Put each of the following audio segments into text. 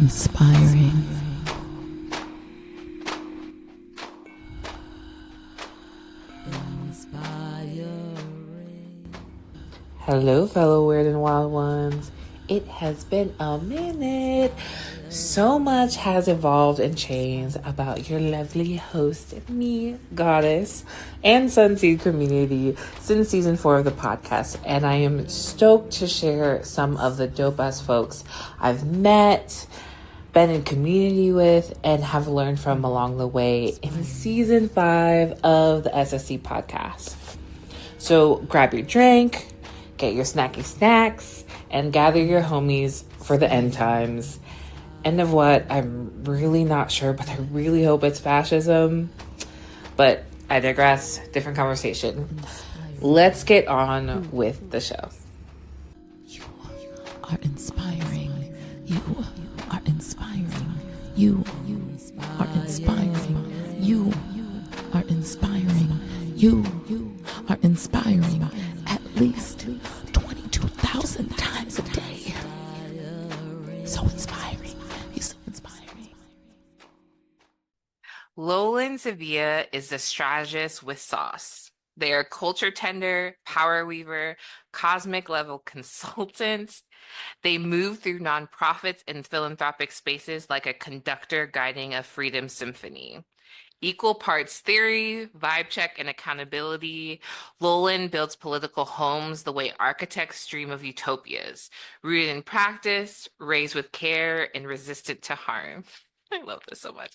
inspiring. Hello, fellow weird and wild ones. It has been a minute. So much has evolved and changed about your lovely host, me, Goddess, and Sunseed community since season 4 of the podcast, and I am stoked to share some of the dope-ass folks I've met, been in community with, and have learned from along the way in season 5 of the SSC podcast. So grab your drink, get your snacky snacks, and gather your homies for the end times. End of what? I'm really not sure, but I really hope it's fascism. But I digress. Different conversation. Let's get on with the show. You are inspiring. You are inspiring. You are inspiring. You are inspiring. You are inspiring at least 22,000 times a day. So inspiring. He's so inspiring. Lolan Sevilla is the strategist with sauce. They are culture tender, power weaver, cosmic level consultants. They move through nonprofits and philanthropic spaces like a conductor guiding a freedom symphony. Equal parts theory, vibe check, and accountability, Lolan builds political homes the way architects dream of utopias, rooted in practice, raised with care, and resistant to harm. I love this so much.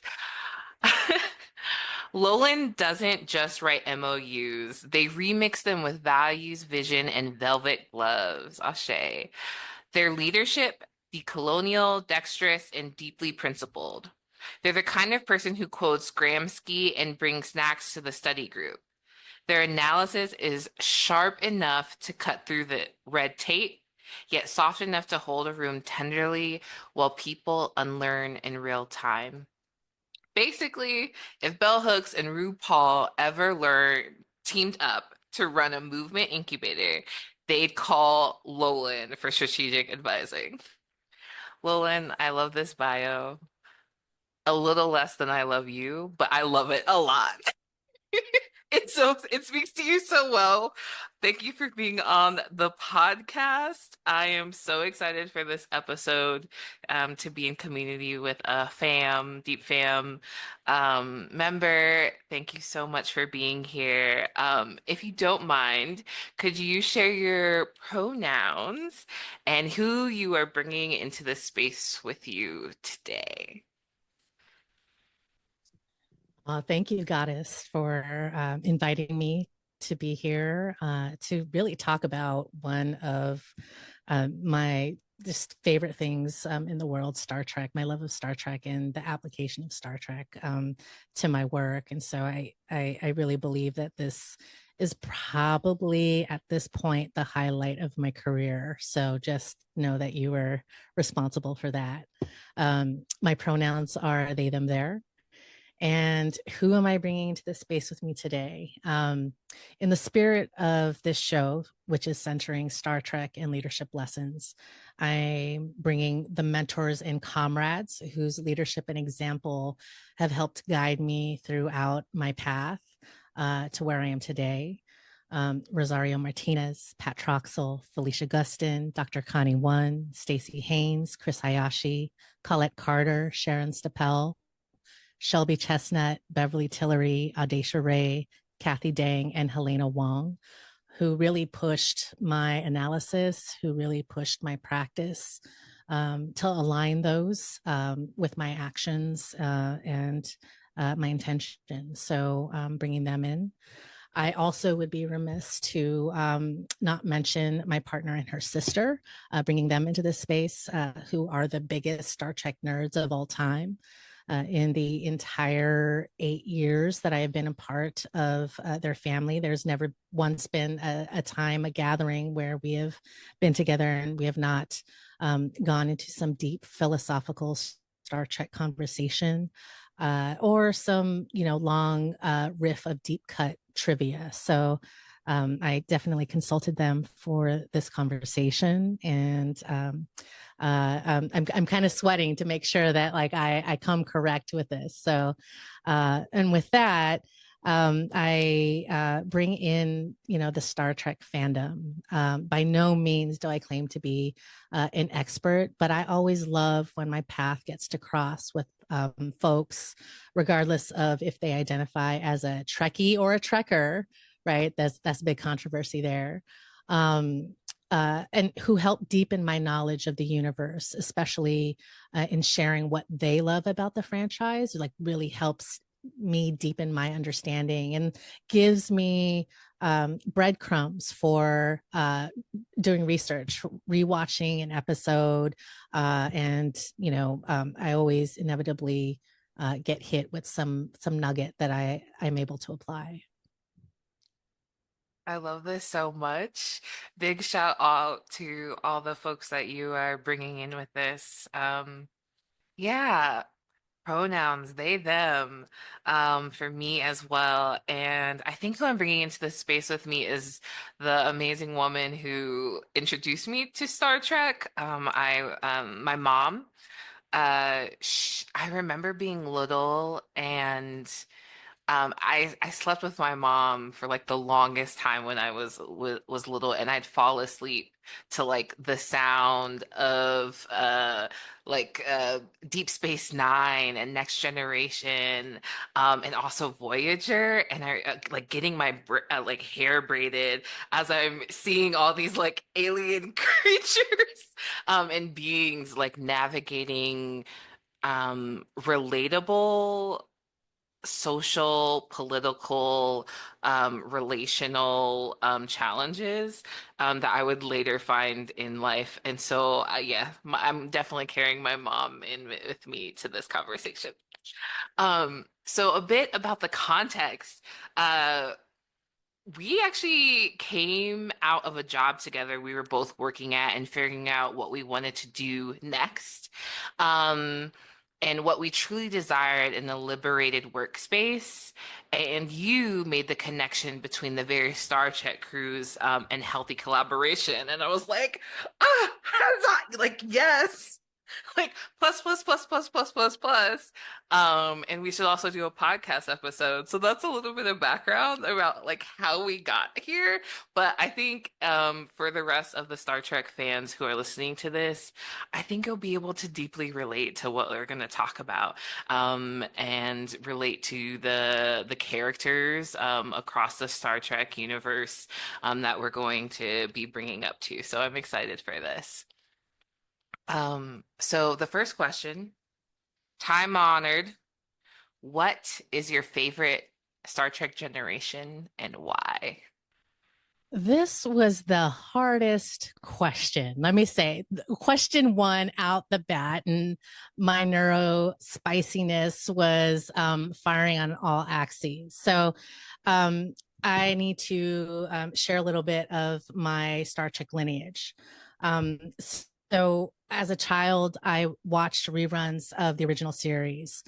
Lolan doesn't just write MOUs, they remix them with values, vision, and velvet gloves. Ashe. Their leadership, decolonial, dexterous, and deeply principled. They're the kind of person who quotes Gramsci and brings snacks to the study group. Their analysis is sharp enough to cut through the red tape, yet soft enough to hold a room tenderly while people unlearn in real time. Basically, if Bell Hooks and RuPaul ever teamed up to run a movement incubator, they'd call Lolan for strategic advising. Lolan, I love this bio. A little less than I love you, but I love it a lot. It speaks to you so well. Thank you for being on the podcast. I am so excited for this episode, to be in community with a deep fam member. Thank you so much for being here. If you don't mind, could you share your pronouns and who you are bringing into the space with you today? Thank you, Goddess, for inviting me to be here to really talk about one of my just favorite things in the world, Star Trek, my love of Star Trek and the application of Star Trek to my work. And so I really believe that this is probably at this point the highlight of my career. So just know that you were responsible for that. My pronouns are they, them, their. And who am I bringing into this space with me today? In the spirit of this show, which is centering Star Trek and leadership lessons, I'm bringing the mentors and comrades whose leadership and example have helped guide me throughout my path to where I am today. Rosario Martinez, Pat Troxel, Felicia Gustin, Dr. Connie One, Stacey Haynes, Chris Hayashi, Colette Carter, Sharon Stapel, Shelby Chestnut, Beverly Tillery, Audacia Ray, Kathy Dang, and Helena Wong, who really pushed my analysis, who really pushed my practice to align those with my actions and my intention. So bringing them in. I also would be remiss to not mention my partner and her sister, bringing them into this space, who are the biggest Star Trek nerds of all time. In the entire 8 years that I have been a part of their family, there's never once been a time, a gathering where we have been together and we have not gone into some deep philosophical Star Trek conversation or some, long riff of deep cut trivia. So I definitely consulted them for this conversation, and I'm kind of sweating to make sure that like I come correct with this. So, and with that, I bring in, the Star Trek fandom. By no means do I claim to be an expert, but I always love when my path gets to cross with folks, regardless of if they identify as a Trekkie or a Trekker, right? That's a big controversy there. And who help deepen my knowledge of the universe, especially in sharing what they love about the franchise, like really helps me deepen my understanding and gives me breadcrumbs for doing research, rewatching an episode, and I always inevitably get hit with some nugget that I'm able to apply. I love this so much. Big shout out to all the folks that you are bringing in with this. Yeah, pronouns, they, them, for me as well. And I think who I'm bringing into this space with me is the amazing woman who introduced me to Star Trek. My mom. I remember being little and I slept with my mom for like the longest time when I was little, and I'd fall asleep to like the sound of Deep Space Nine and Next Generation, and also Voyager, and I like getting my like hair braided as I'm seeing all these like alien creatures and beings like navigating relatable social, political, relational challenges that I would later find in life. And so, yeah, I'm definitely carrying my mom in with me to this conversation. So a bit about the context. We actually came out of a job together we were both working at and figuring out what we wanted to do next. Um, and what we truly desired in a liberated workspace. And you made the connection between the various Star Trek crews and healthy collaboration. And I was like, hands on, like, yes. Like plus plus plus plus plus plus plus. And we should also do a podcast episode. So that's a little bit of background about like how we got here. But I think for the rest of the Star Trek fans who are listening to this, I think you'll be able to deeply relate to what we're going to talk about, and relate to the characters across the Star Trek universe that we're going to be bringing up to. So I'm excited for this. So the first question, time honored. What is your favorite Star Trek generation and why? This was the hardest question. Let me say, question one out the bat, and my neuro spiciness was firing on all axes. So, I need to share a little bit of my Star Trek lineage. So, as a child, I watched reruns of the original series.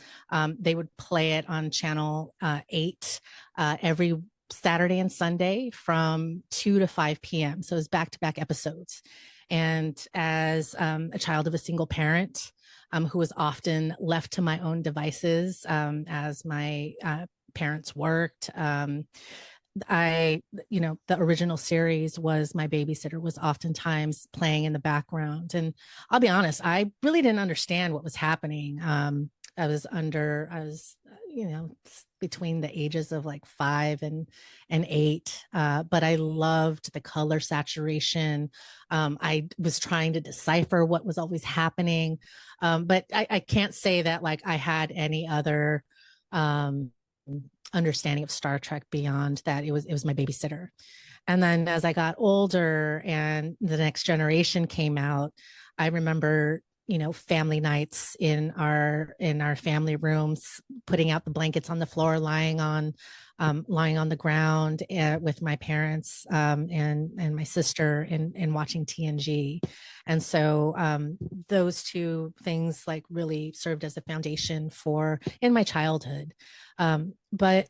They would play it on Channel 8 every Saturday and Sunday from 2 to 5 p.m. So it was back-to-back episodes. And as a child of a single parent who was often left to my own devices as my parents worked, the original series was my babysitter was oftentimes playing in the background. And I'll be honest, I really didn't understand what was happening. I was, between the ages of like 5 and 8. But I loved the color saturation. I was trying to decipher what was always happening. But I can't say that like I had any other understanding of Star Trek beyond that. It was my babysitter. And then as I got older and the Next Generation came out, I remember family nights in our family rooms, putting out the blankets on the floor, lying on the ground with my parents and my sister and watching TNG. And so those two things like really served as a foundation for in my childhood. But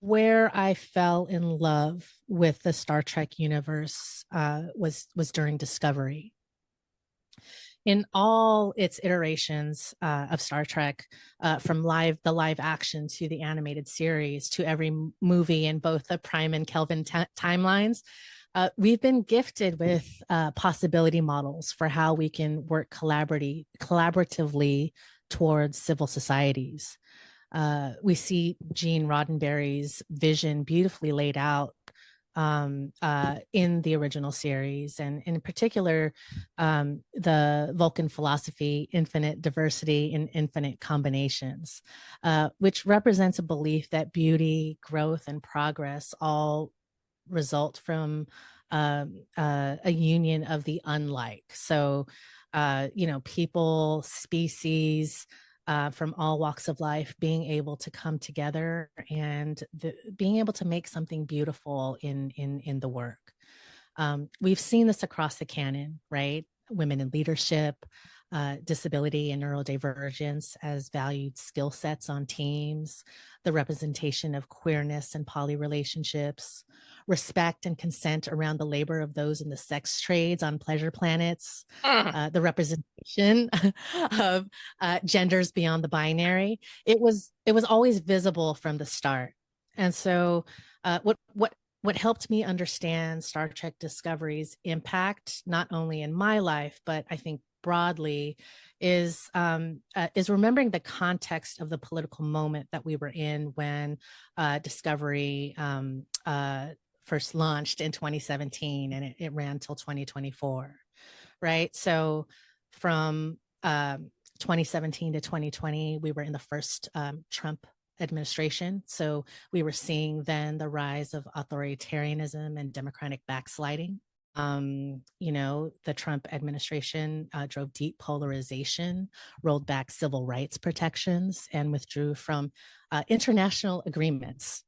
where I fell in love with the Star Trek universe was during Discovery. in all its iterations of Star Trek, from the live action to the animated series to every movie in both the Prime and Kelvin timelines, we've been gifted with possibility models for how we can work collaboratively towards civil societies. We see Gene Roddenberry's vision beautifully laid out in the original series, and in particular, the Vulcan philosophy, infinite diversity and infinite combinations, which represents a belief that beauty, growth, and progress all result from a union of the unlike. So, people, species, from all walks of life being able to come together and being able to make something beautiful in the work. We've seen this across the canon, right? Women in leadership, disability and neurodivergence as valued skill sets on teams, the representation of queerness and poly relationships, respect and consent around the labor of those in the sex trades on pleasure planets, the representation of genders beyond the binary. It was always visible from the start. And so what helped me understand Star Trek Discovery's impact, not only in my life, but I think broadly, is remembering the context of the political moment that we were in when Discovery first launched in 2017, and it ran till 2024, right? So from 2017 to 2020, we were in the first Trump administration. So we were seeing then the rise of authoritarianism and democratic backsliding. The Trump administration drove deep polarization, rolled back civil rights protections, and withdrew from international agreements.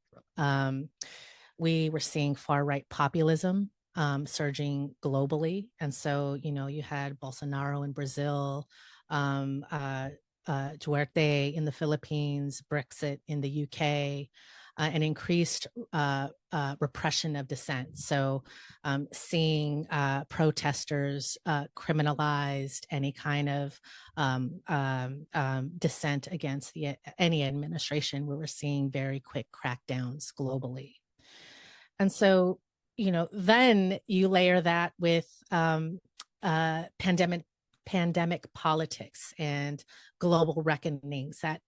We were seeing far-right populism surging globally. And so, you had Bolsonaro in Brazil, Duarte in the Philippines, Brexit in the UK, and increased repression of dissent. So seeing protesters criminalized, any kind of dissent against any administration, we were seeing very quick crackdowns globally. And so, then you layer that with pandemic politics and global reckonings that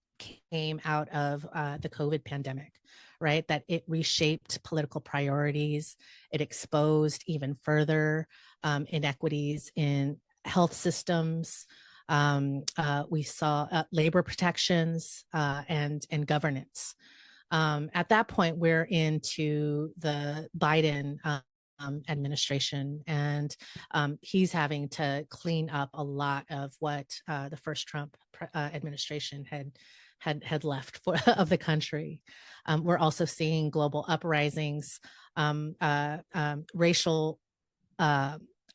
came out of the COVID pandemic, right? That it reshaped political priorities. It exposed even further inequities in health systems. We saw labor protections and governance. At that point, we're into the Biden administration, and he's having to clean up a lot of what the first Trump administration had left of the country. We're also seeing global uprisings, racial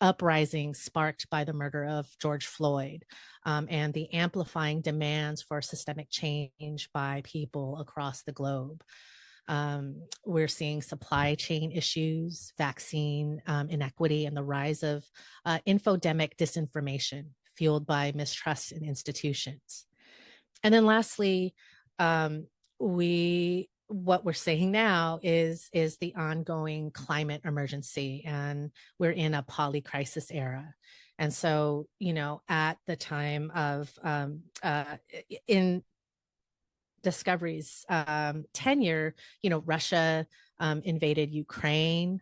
uprisings sparked by the murder of George Floyd, and the amplifying demands for systemic change by people across the globe. We're seeing supply chain issues, vaccine inequity, and the rise of infodemic disinformation fueled by mistrust in institutions. And then lastly, what we're saying now is the ongoing climate emergency, and we're in a polycrisis era. And so, at the time of in Discovery's tenure, Russia invaded Ukraine.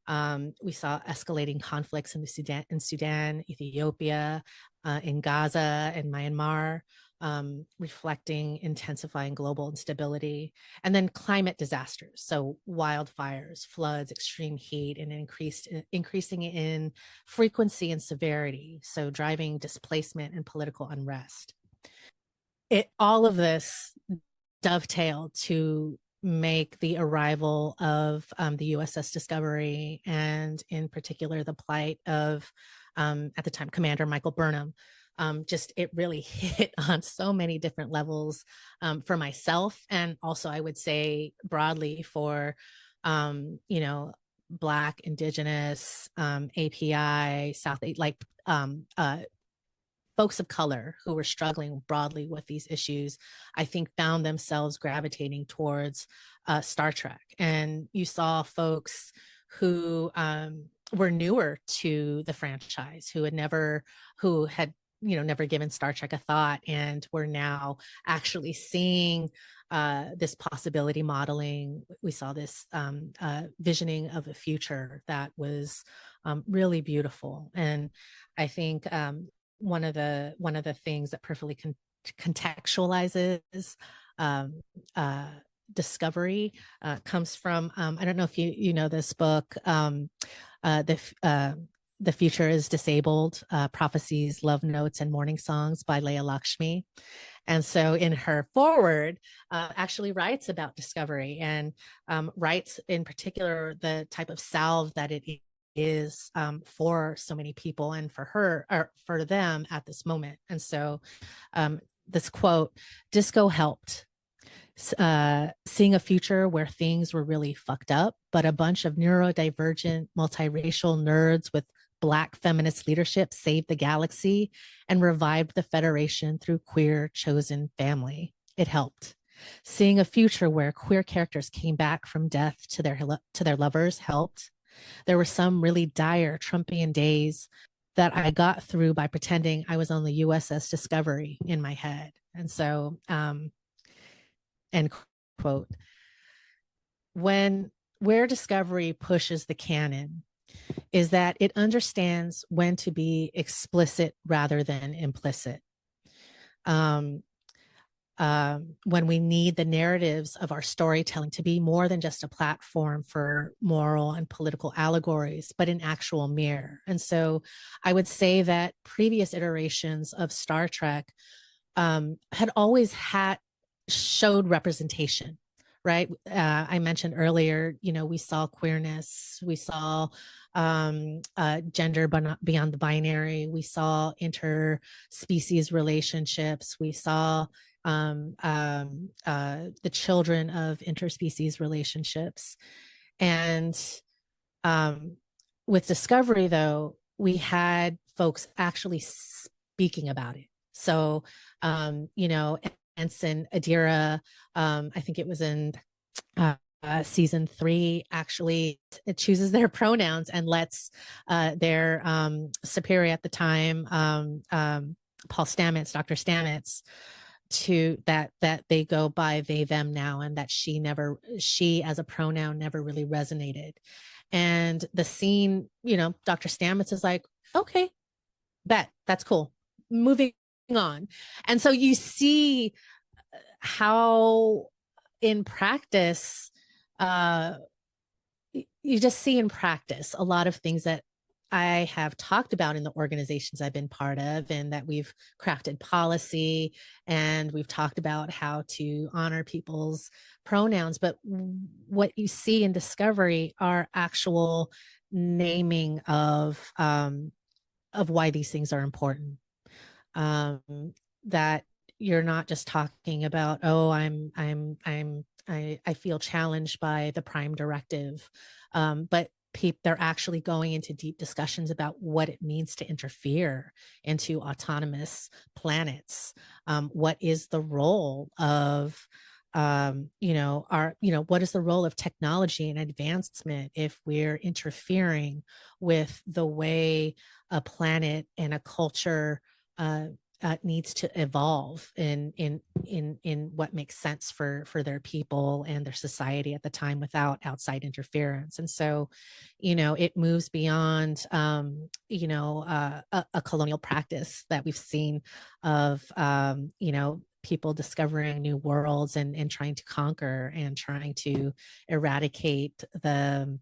We saw escalating conflicts in Sudan, Ethiopia, in Gaza and Myanmar, reflecting intensifying global instability, and then climate disasters. So wildfires, floods, extreme heat, and increasing in frequency and severity. So driving displacement and political unrest. All of this dovetailed to make the arrival of the USS Discovery, and in particular the plight of, at the time, Commander Michael Burnham. It really hit on so many different levels for myself, and also I would say broadly for, Black, Indigenous, API, South, folks of color who were struggling broadly with these issues, I think found themselves gravitating towards Star Trek. And you saw folks who were newer to the franchise, who had never given Star Trek a thought, and were now actually seeing this possibility modeling. We saw this visioning of a future that was really beautiful. And I think one of the things that perfectly contextualizes discovery comes from I don't know if you know this book, the Future is Disabled, Prophecies, Love Notes, and Morning Songs by Leah Lakshmi. And so in her foreword, actually writes about discovery, and writes in particular the type of salve that it is for so many people and for her, or for them at this moment. And so this quote: "Disco helped. Seeing a future where things were really fucked up, but a bunch of neurodivergent, multiracial nerds with Black feminist leadership saved the galaxy and revived the Federation through queer chosen family. It helped. Seeing a future where queer characters came back from death to their lovers helped. There were some really dire Trumpian days that I got through by pretending I was on the USS Discovery in my head." And so, end quote. Where Discovery pushes the canon is that it understands when to be explicit rather than implicit. When we need the narratives of our storytelling to be more than just a platform for moral and political allegories, but an actual mirror. And so I would say that previous iterations of Star Trek had always showed representation, right? I mentioned earlier, we saw queerness, we saw gender beyond the binary, we saw interspecies relationships, we saw the children of interspecies relationships. And with Discovery, though, we had folks actually speaking about it. So, Ensign Adira, I think it was in season 3, actually it chooses their pronouns and lets their superior at the time, Paul Stamets, Dr. Stamets, to that they go by they them now, and that she as a pronoun never really resonated. And the scene, Dr. Stamets is like, okay, that's cool, moving on. And so you see how in practice, you just see in practice a lot of things that I have talked about in the organizations I've been part of, and that we've crafted policy, and we've talked about how to honor people's pronouns. But what you see in Discovery are actual naming of why these things are important. That you're not just talking about, oh, I feel challenged by the Prime Directive, but they're actually going into deep discussions about what it means to interfere into autonomous planets. What is the role of what is the role of technology and advancement if we're interfering with the way a planet and a culture needs to evolve in what makes sense for their people and their society at the time without outside interference. And so, it moves beyond, a colonial practice that we've seen of, people discovering new worlds and trying to conquer and trying to eradicate the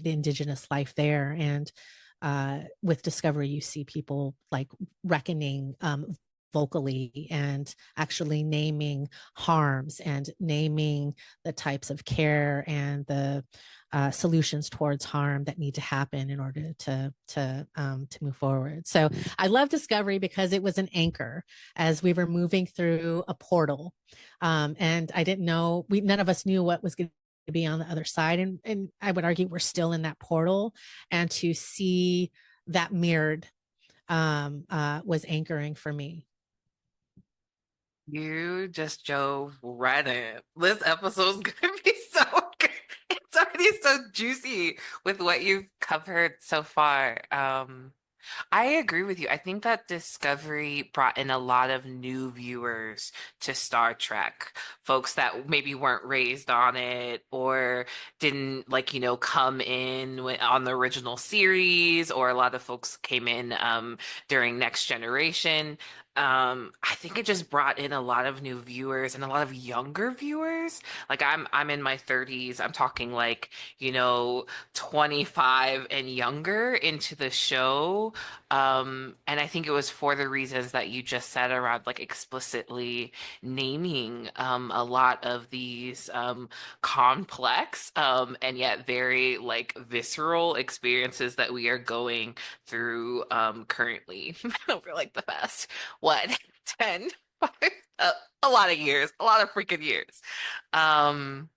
indigenous life there. And with Discovery, you see people like reckoning vocally and actually naming harms and naming the types of care and the solutions towards harm that need to happen in order to move forward. So I love Discovery because it was an anchor as we were moving through a portal, and I didn't know, none of us knew what was going to be on the other side, and I would argue we're still in that portal, and to see that mirrored was anchoring for me. You just drove right in. This episode's gonna be so good. It's already so juicy with what you've covered so far. I agree with you. I think that Discovery brought in a lot of new viewers to Star Trek, folks that maybe weren't raised on it or didn't like, come in on the original series, or a lot of folks came in during Next Generation. I think it just brought in a lot of new viewers and a lot of younger viewers. Like I'm in my 30s. I'm talking like, 25 and younger into the show. And I think it was for the reasons that you just said around like explicitly naming a lot of these complex and yet very like visceral experiences that we are going through currently over like the past, what, 10, 5, a lot of years, a lot of freaking years. Um,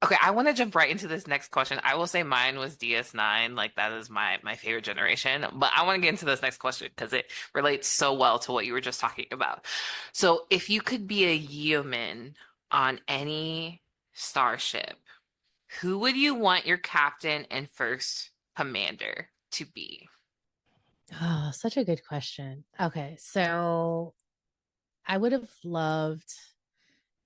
Okay, I want to jump right into this next question. I will say mine was DS9, like that is my favorite generation. But I want to get into this next question because it relates so well to what you were just talking about. So, if you could be a yeoman on any starship, who would you want your captain and first commander to be? Oh, such a good question. Okay, so I would have loved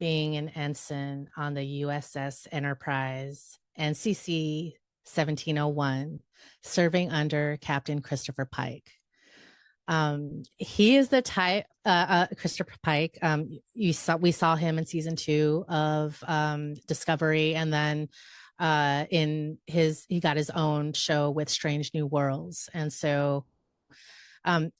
being an ensign on the USS Enterprise NCC 1701, serving under Captain Christopher Pike. He is the type, Christopher Pike. We saw him in season 2 of Discovery, and then he got his own show with Strange New Worlds, and so um,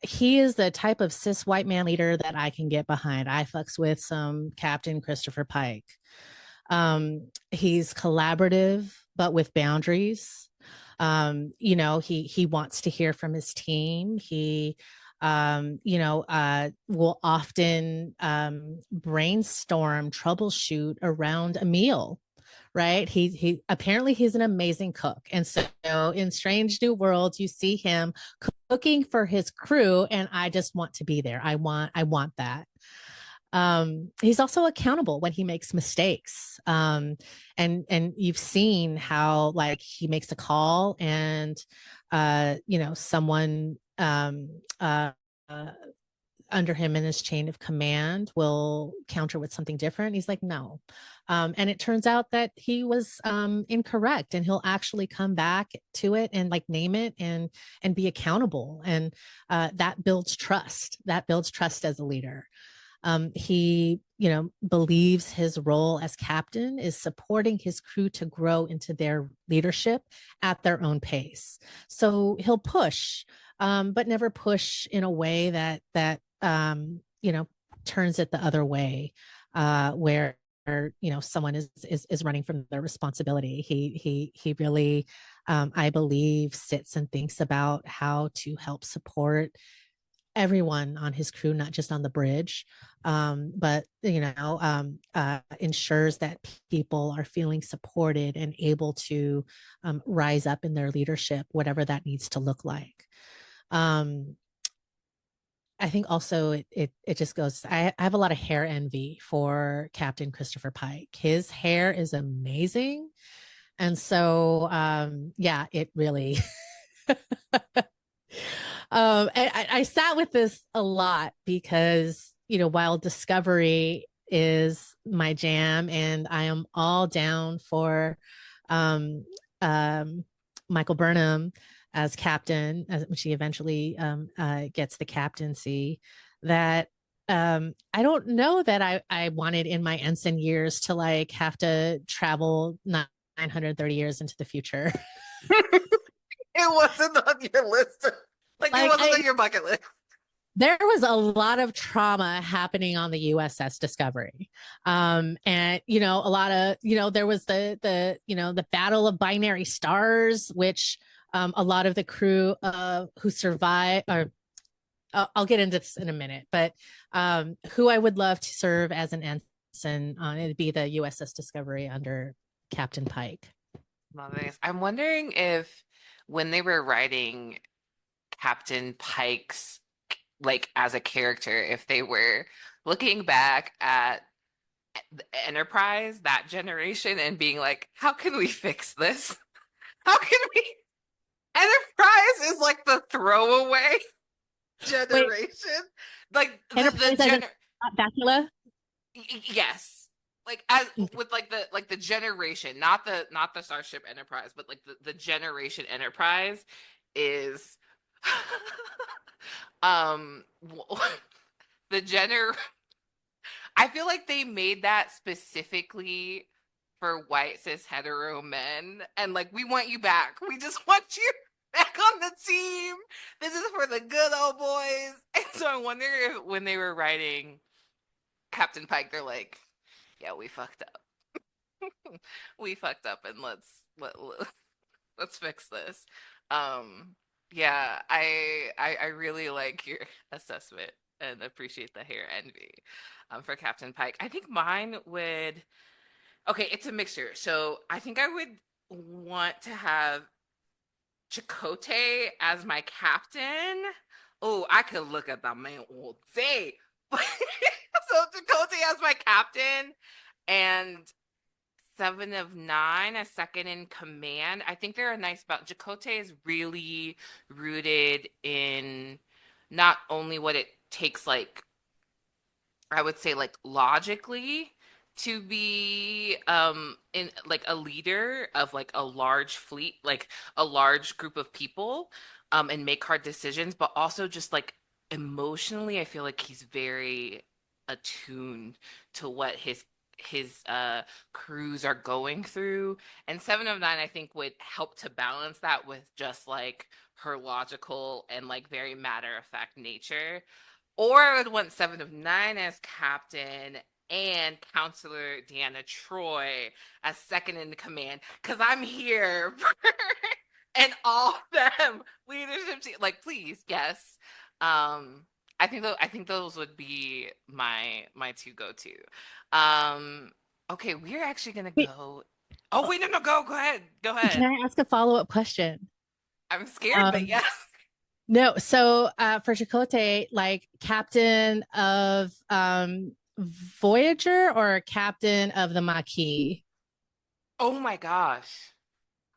he is the type of cis white man leader that I can get behind. I fucks with some Captain Christopher Pike. He's collaborative, but with boundaries. He wants to hear from his team. He will often brainstorm, troubleshoot around a meal, right? He apparently he's an amazing cook, and so in Strange New Worlds, you see him cooking for his crew, and I just want to be there. I want that. He's also accountable when he makes mistakes. And you've seen how like he makes a call and someone under him in his chain of command will counter with something different. He's like, no. And it turns out that he was incorrect, and he'll actually come back to it and like name it and be accountable. And that builds trust. That builds trust as a leader. He, believes his role as captain is supporting his crew to grow into their leadership at their own pace. So he'll push, but never push in a way that turns it the other way, where someone is running from their responsibility. He really, I believe, sits and thinks about how to help support everyone on his crew, not just on the bridge, but ensures that people are feeling supported and able to rise up in their leadership, whatever that needs to look like. I think also it just goes. I have a lot of hair envy for Captain Christopher Pike. His hair is amazing, and so it really. And I sat with this a lot because, while Discovery is my jam and I am all down for Michael Burnham as captain, as she eventually gets the captaincy, that I don't know that I wanted in my ensign years to like have to travel 930 years into the future. It wasn't on your list. Like it wasn't on your bucket list. There was a lot of trauma happening on the USS Discovery. And, a lot of, there was the Battle of Binary Stars, which a lot of the crew who survived, or I'll get into this in a minute, but who I would love to serve as an ensign on, it'd be the USS Discovery under Captain Pike. I'm wondering if when they were writing Captain Pike's like as a character if they were looking back at the Enterprise, that generation, and being like, how can we fix this? How can we? Enterprise is like the throwaway Wait, generation. Like the Enterprise as in Bacula? yes. Like as with like the generation, not the Starship Enterprise, but like the generation Enterprise is um the gener I feel like they made that specifically for white cis hetero men, and like we want you back. We just want you back on the team. This is for the good old boys. And so I wonder if when they were writing Captain Pike, they're like, yeah, we fucked up. We fucked up, and let's fix this. Um, yeah, I really like your assessment and appreciate the hair envy for Captain Pike. I think mine would. Okay, it's a mixture. So I think I would want to have Chakotay as my captain. Oh, I could look at that man all day. So Chakotay as my captain and Seven of Nine as second in command. I think they're a nice about Chakotay is really rooted in not only what it takes, like I would say like logically to be in like a leader of like a large fleet, like a large group of people and make hard decisions, but also just like emotionally I feel like he's very attuned to what his crews are going through. And Seven of Nine I think would help to balance that with just like her logical and like very matter of fact nature. Or I would want Seven of Nine as captain and Counselor Deanna Troy as second in command because I'm here and all them leadership team. Like, please, yes. I think those would be my two go to. Okay, we're actually gonna Wait, go. Oh wait, no, go ahead, go can ahead. I ask a follow-up question? I'm scared, but Um, yes. no, so for Chakotay, like captain of Voyager or captain of the Maquis? Oh my gosh.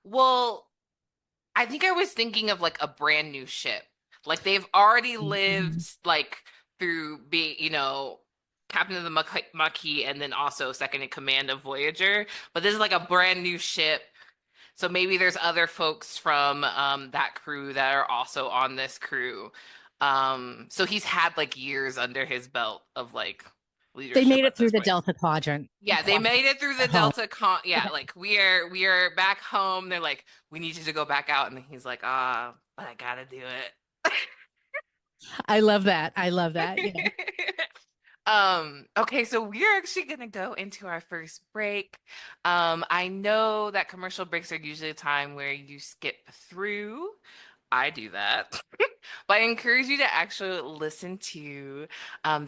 Well, I think I was thinking of like a brand new ship. Like they've already lived Mhm. like through being, captain of the Maquis and then also second in command of Voyager. But this is like a brand new ship. So maybe there's other folks from that crew that are also on this crew. So he's had like years under his belt of like They leadership made at it through this the point. Delta Quadrant. Yeah, they made it through the At home. Delta con. Yeah, Okay. like we are back home. They're like, we need you to go back out, and he's like, but I gotta do I love that. I love that. Yeah. it. Okay, so we're actually gonna go into our first break. I know that commercial breaks are usually a time where you skip through. I do that. But I encourage you to actually listen to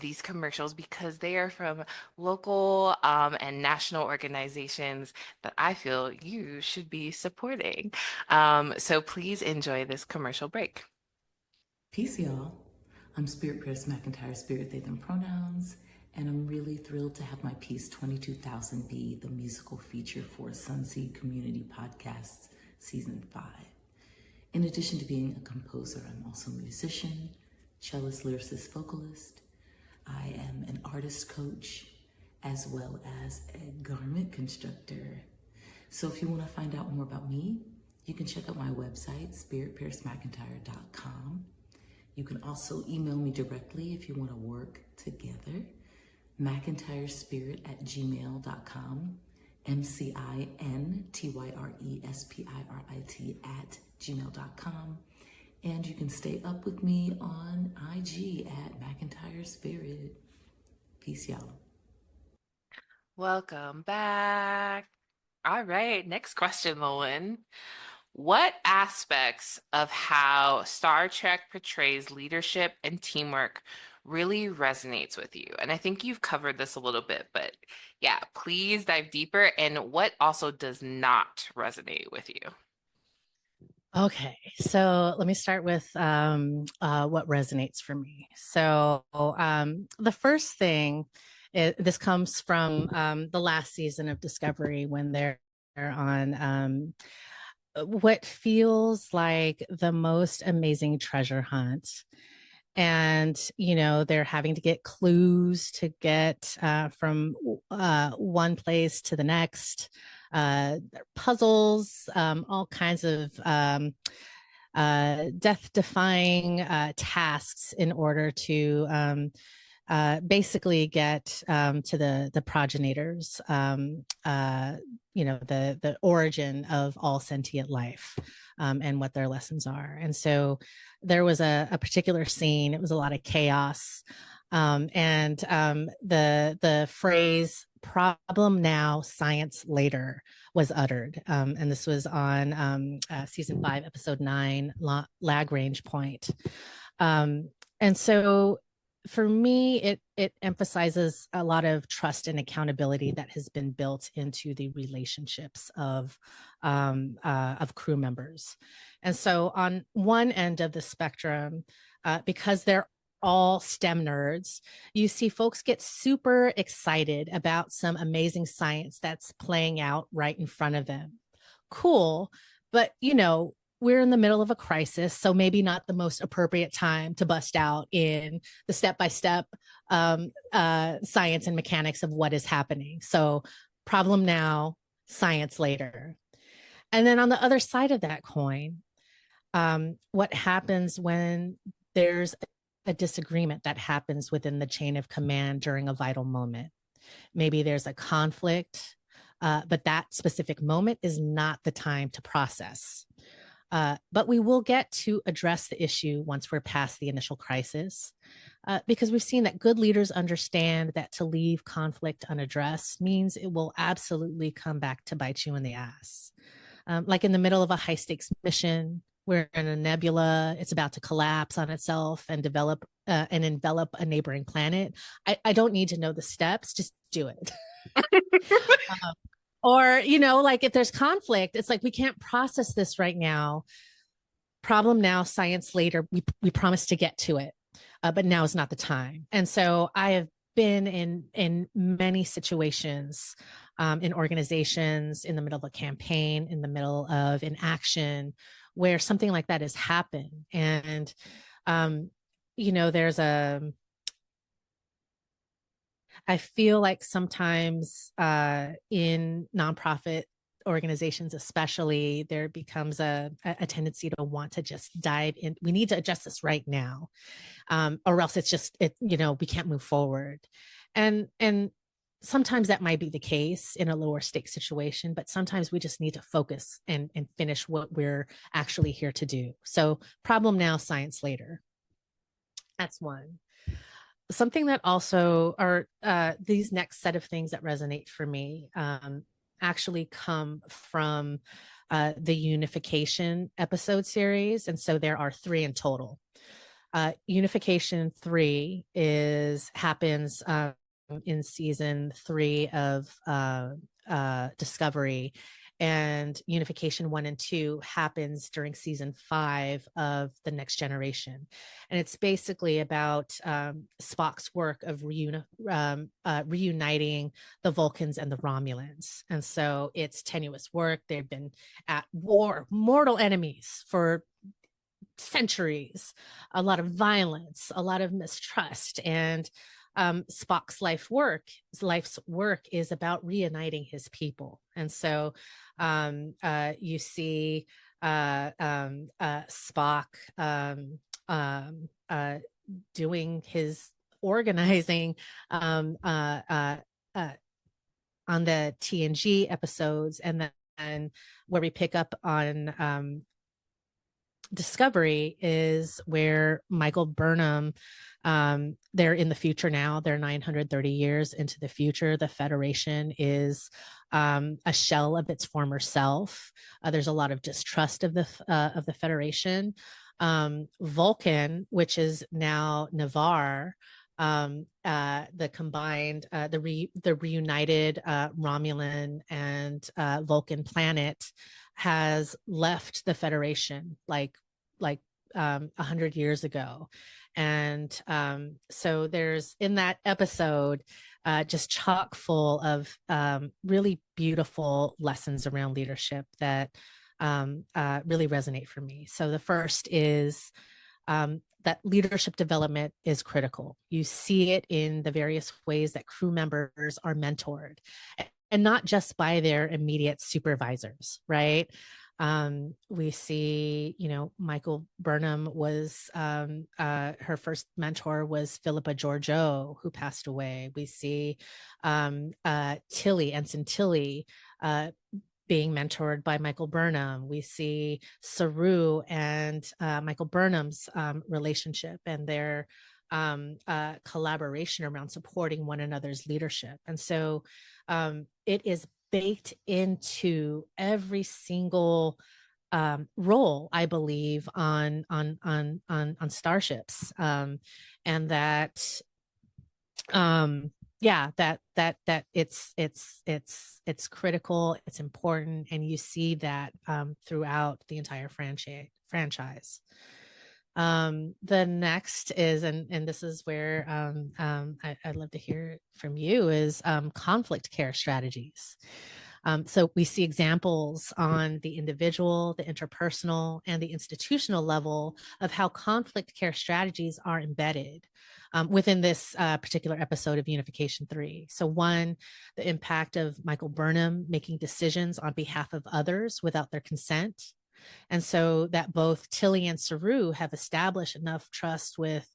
these commercials because they are from local and national organizations that I feel you should be supporting. So please enjoy this commercial break. Peace, y'all. I'm Spirit Press McIntyre, Spirit, they, them pronouns, and I'm really thrilled to have my piece 22,000 be the musical feature for Sunseed Community Podcasts Season 5. In addition to being a composer, I'm also a musician, cellist, lyricist, vocalist. I am an artist coach as well as a garment constructor. So if you want to find out more about me, you can check out my website, spiritpiercemcintyre.com. You can also email me directly if you want to work together, mcintyrespirit@gmail.com, mcintyrespirit@gmail.com. And you can stay up with me on IG at McIntyre Spirit. Peace, y'all. Welcome back. All right, next question, Lolan. What aspects of how Star Trek portrays leadership and teamwork really resonates with you? And I think you've covered this a little bit, but yeah, please dive deeper. And what also does not resonate with you? Okay, so let me start with what resonates for me. So the first thing this comes from the last season of Discovery when they're on what feels like the most amazing treasure hunt. And, they're having to get clues to get from one place to the next, puzzles, all kinds of death defying tasks in order to basically get to the progenitors, the origin of all sentient life, and what their lessons are. And so there was a particular scene. It was a lot of chaos, and the phrase "problem now, science later" was uttered, and this was on season 5, episode 9, Lagrange point. And so for me, it emphasizes a lot of trust and accountability that has been built into the relationships of crew members. And so on one end of the spectrum, because they're all STEM nerds, you see folks get super excited about some amazing science that's playing out right in front of them. Cool. But, we're in the middle of a crisis, so maybe not the most appropriate time to bust out in the step-by-step science and mechanics of what is happening. So problem now, science later. And then on the other side of that coin, what happens when there's a disagreement that happens within the chain of command during a vital moment? Maybe there's a conflict, but that specific moment is not the time to process. But we will get to address the issue once we're past the initial crisis, because we've seen that good leaders understand that to leave conflict unaddressed means it will absolutely come back to bite you in the ass. Like in the middle of a high stakes mission, we're in a nebula, it's about to collapse on itself and develop and envelop a neighboring planet. I don't need to know the steps, just do it. Or, like if there's conflict, it's like, we can't process this right now. Problem now, science later. We promise to get to it, but now is not the time. And so I have been in many situations, in organizations, in the middle of a campaign, in the middle of an action, where something like that has happened. And, there's I feel like sometimes in nonprofit organizations, especially, there becomes a tendency to want to just dive in. We need to adjust this right now, or else it's just, we can't move forward. And sometimes that might be the case in a lower stake situation, but sometimes we just need to focus and finish what we're actually here to do. So problem now, science later. That's one. Something that also are these next set of things that resonate for me actually come from the Unification episode series. And so there are 3 in total. Unification 3 happens in season 3 of Discovery, and Unification 1 and 2 happens during season 5 of The Next Generation. And it's basically about Spock's work of reuniting the Vulcans and the Romulans. And so it's tenuous work. They've been at war, mortal enemies for centuries, a lot of violence, a lot of mistrust. And Spock's life's work is about reuniting his people. And so you see Spock doing his organizing on the TNG episodes, and then where we pick up on Discovery is where Michael Burnham, they're in the future now. They're 930 years into the future. The Federation is a shell of its former self. There's a lot of distrust of the Federation. Vulcan, which is now Navarre, the combined, the reunited Romulan and Vulcan planet, has left the Federation like 100 years ago. And so there's in that episode just chock full of really beautiful lessons around leadership that really resonate for me. So the first is that leadership development is critical. You see it in the various ways that crew members are mentored, and not just by their immediate supervisors, right? We see, Michael Burnham was, her first mentor was Philippa Georgiou, who passed away. We see Ensign Tilly, being mentored by Michael Burnham. We see Saru and Michael Burnham's relationship and their collaboration around supporting one another's leadership. And so it is baked into every single role, I believe, on starships, and that that it's critical, it's important, and you see that throughout the entire franchise. The next is, and this is where I'd love to hear from you, is conflict care strategies. So we see examples on the individual, the interpersonal, and the institutional level of how conflict care strategies are embedded within this particular episode of Unification 3. So one, the impact of Michael Burnham making decisions on behalf of others without their consent. And so that both Tilly and Saru have established enough trust with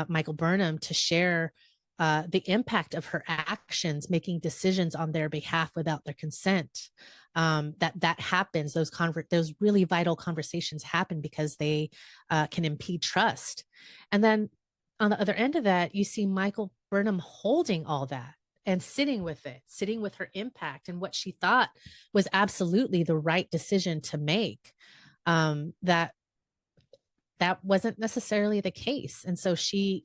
Michael Burnham to share the impact of her actions, making decisions on their behalf without their consent. That happens. Those really vital conversations happen because they can impede trust. And then on the other end of that, you see Michael Burnham holding all that and sitting with it, sitting with her impact and what she thought was absolutely the right decision to make. That wasn't necessarily the case, and so she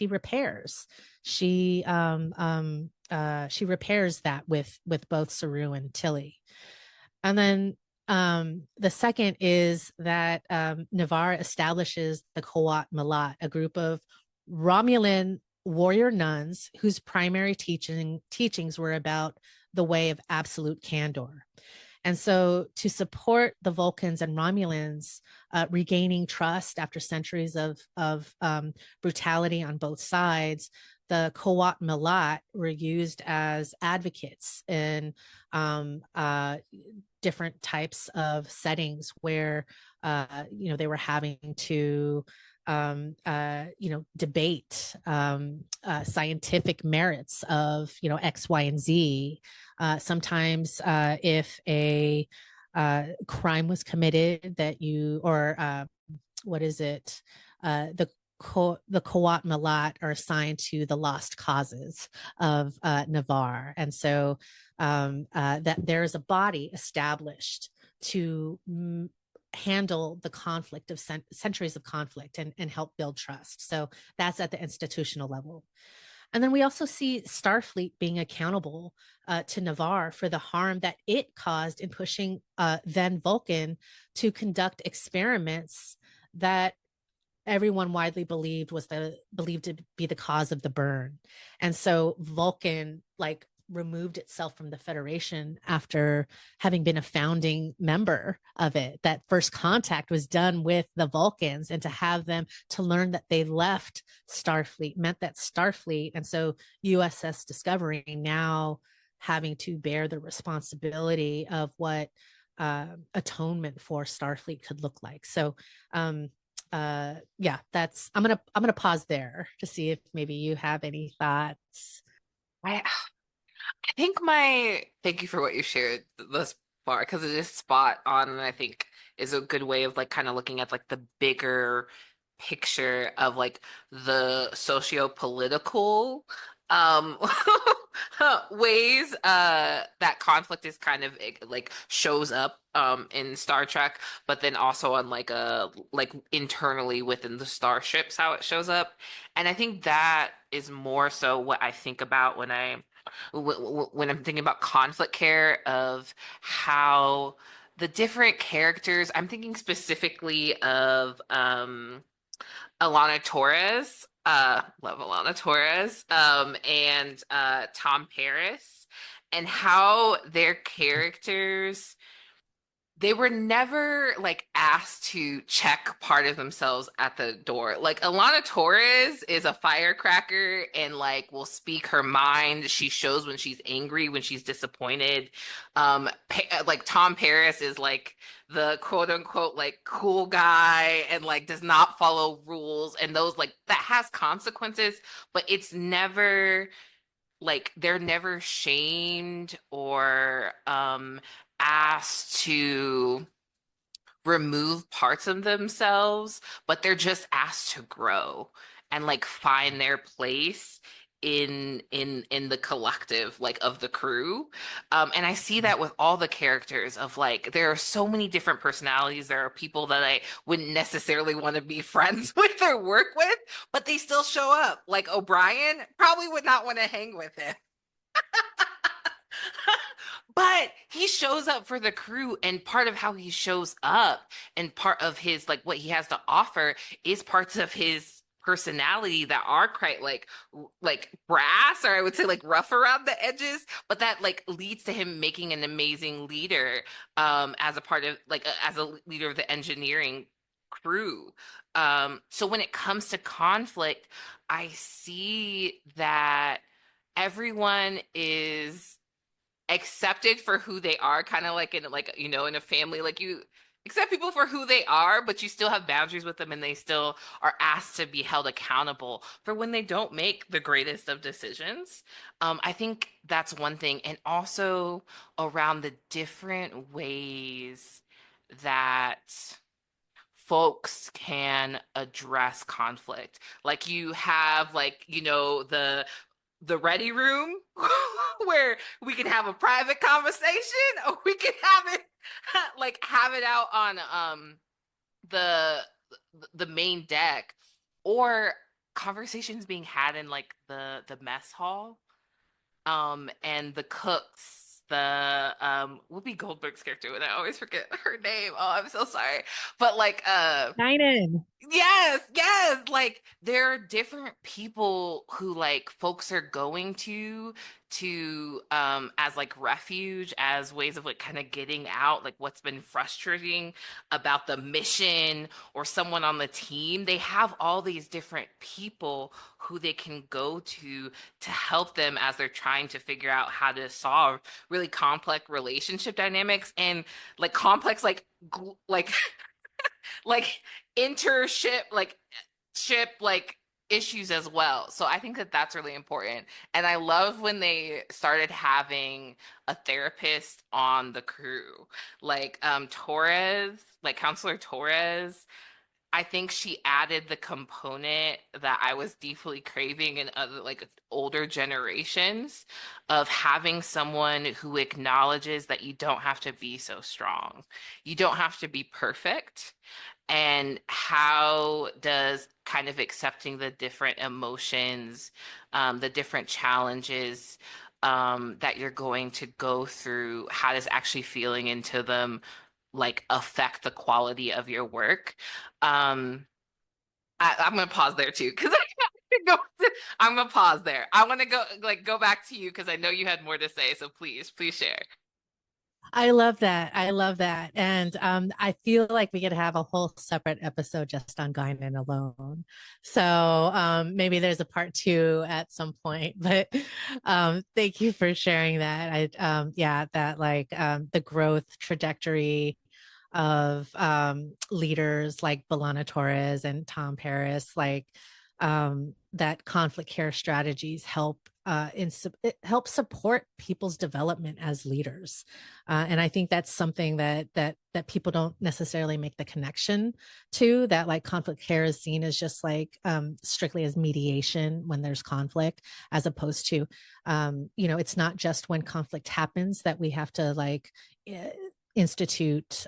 repairs. She repairs that with both Saru and Tilly. And then the second is that Navarre establishes the Kawat Malat, a group of Romulan warrior nuns whose primary teachings were about the way of absolute candor. And so to support the Vulcans and Romulans regaining trust after centuries of brutality on both sides, the Kawat Malat were used as advocates in different types of settings where they were having to debate scientific merits of X, Y, and Z. Sometimes if a crime was committed that the Kawat Malat are assigned to the lost causes of Navarre. And so that there's a body established to handle the conflict of centuries of conflict and help build trust. So that's at the institutional level. And then we also see Starfleet being accountable to Navarre for the harm that it caused in pushing then Vulcan to conduct experiments that everyone widely believed to be the cause of the burn. And so Vulcan removed itself from the Federation after having been a founding member of it. That first contact was done with the Vulcans, and to have them to learn that they left Starfleet meant that Starfleet, and so USS Discovery, now having to bear the responsibility of what atonement for Starfleet could look like. So that's I'm gonna pause there to see if maybe you have any thoughts. I think thank you for what you shared thus far, because it is spot on, and I think is a good way of kind of looking at the bigger picture of the socio-political ways that conflict is kind of shows up in Star Trek, but then also on internally within the starships, how it shows up. And I think that is more so what I think about when I'm thinking about conflict care, of how the different characters. I'm thinking specifically of Alana Torres, love Alana Torres, and Tom Paris, and how their characters, they were never like asked to check part of themselves at the door. Like Alana Torres is a firecracker and like will speak her mind. She shows when she's angry, when she's disappointed. Like Tom Paris is like the quote unquote like cool guy and like does not follow rules, and those like that has consequences, but it's never like they're never shamed or asked to remove parts of themselves, but they're just asked to grow and like find their place in the collective like of the crew. And I see that with all the characters of like there are so many different personalities. There are people that I wouldn't necessarily want to be friends with or work with, but they still show up. Like O'Brien probably would not want to hang with him. But he shows up for the crew, and part of how he shows up and part of his like what he has to offer is parts of his personality that are quite like brass, or I would say like rough around the edges, but that like leads to him making an amazing leader as a part of like as a leader of the engineering crew. So when it comes to conflict, I see that everyone is accepted for who they are, kind of like in like you know in a family, like you accept people for who they are, but you still have boundaries with them, and they still are asked to be held accountable for when they don't make the greatest of decisions. I think that's one thing, and also around the different ways that folks can address conflict. Like you have like, you know, the ready room where we can have a private conversation, or we can have it like have it out on the the main deck, or conversations being had in like the mess hall, and the cooks, the Whoopi Goldberg's character, and I always forget her name. Oh, I'm so sorry. But like Guinan. yes, yes. Like there are different people who like folks are going to as like refuge, as ways of like kind of getting out like what's been frustrating about the mission or someone on the team. They have all these different people who they can go to help them as they're trying to figure out how to solve really complex relationship dynamics, and like complex like like intership like ship like issues as well. So I think that that's really important. And I love when they started having a therapist on the crew. Like Torres, like Counselor Torres, I think she added the component that I was deeply craving in other like older generations, of having someone who acknowledges that you don't have to be so strong. You don't have to be perfect. And how does kind of accepting the different emotions, the different challenges that you're going to go through, how does actually feeling into them like affect the quality of your work? I'm gonna pause there too because I'm gonna pause there. I want to go back to you because I know you had more to say. So please share. I love that. I love that. And I feel like we could have a whole separate episode just on Guinan alone. So maybe there's a part 2 at some point, but thank you for sharing that. Yeah, that like the growth trajectory of leaders like Belana Torres and Tom Paris, like that conflict care strategies help it helps support people's development as leaders, and I think that's something that people don't necessarily make the connection to. That like conflict care is seen as just like strictly as mediation when there's conflict, as opposed to you know, it's not just when conflict happens that we have to like institute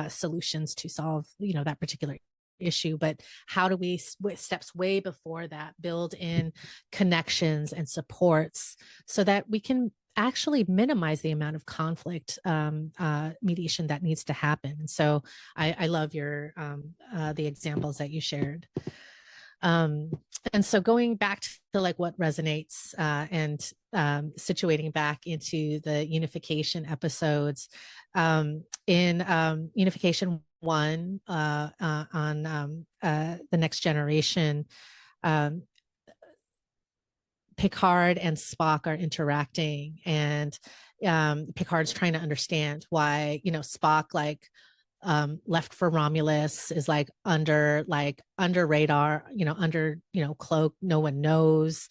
solutions to solve, you know, that particular issue, but how do we steps way before that build in connections and supports so that we can actually minimize the amount of conflict mediation that needs to happen. And so I love your the examples that you shared. And so going back to like what resonates and situating back into the unification episodes, in Unification 1 on the next generation, um, Picard and Spock are interacting, and Picard's trying to understand why, you know, Spock like left for Romulus, is like under radar, you know, under, you know, cloak. No one knows.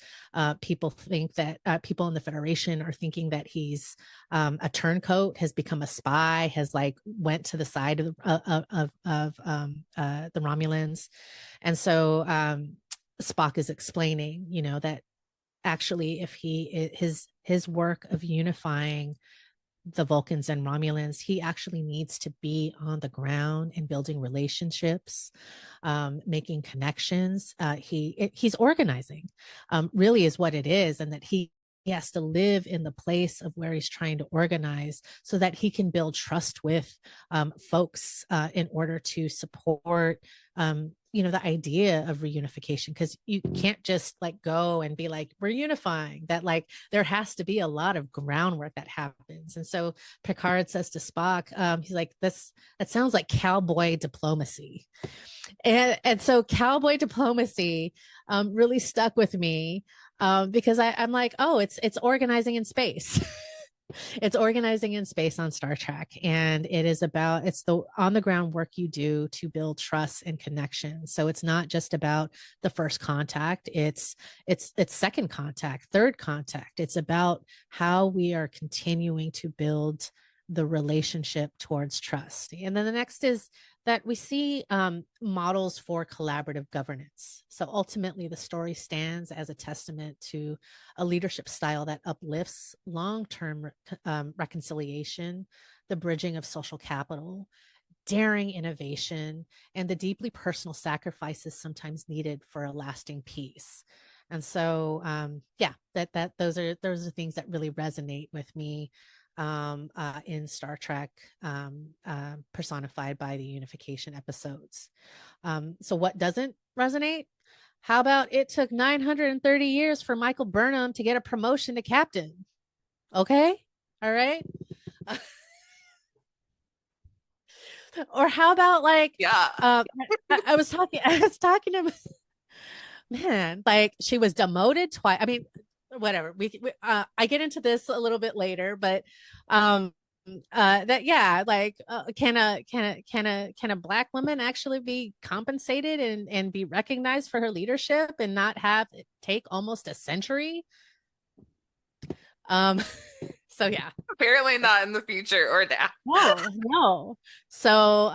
People think that people in the Federation are thinking that he's a turncoat, has become a spy, has like went to the side of the Romulans, and so Spock is explaining, you know, that actually if his work of unifying the Vulcans and Romulans, he actually needs to be on the ground and building relationships, making connections. He's organizing, really is what it is, and that he has to live in the place of where he's trying to organize so that he can build trust with folks in order to support you know, the idea of reunification, because you can't just like go and be like, we're unifying. That like there has to be a lot of groundwork that happens. And so Picard says to Spock, he's like, that sounds like cowboy diplomacy. And so cowboy diplomacy really stuck with me because I'm like, oh, it's organizing in space. It's organizing in space on Star Trek, and it's the on the ground work you do to build trust and connection. So it's not just about the first contact, it's second contact, third contact. It's about how we are continuing to build the relationship towards trust. And then the next is that we see models for collaborative governance. So ultimately, the story stands as a testament to a leadership style that uplifts long-term reconciliation, the bridging of social capital, daring innovation, and the deeply personal sacrifices sometimes needed for a lasting peace. And so, those are things that really resonate with me in Star Trek, personified by the unification episodes. So what doesn't resonate? How about it took 930 years for Michael Burnham to get a promotion to captain? Okay. All right. Or how about like, I was talking to man, like she was demoted twice. I mean, whatever. I get into this a little bit later, but can a Black woman actually be compensated and be recognized for her leadership and not have it take almost a century? So yeah, apparently not in the future or now. no. So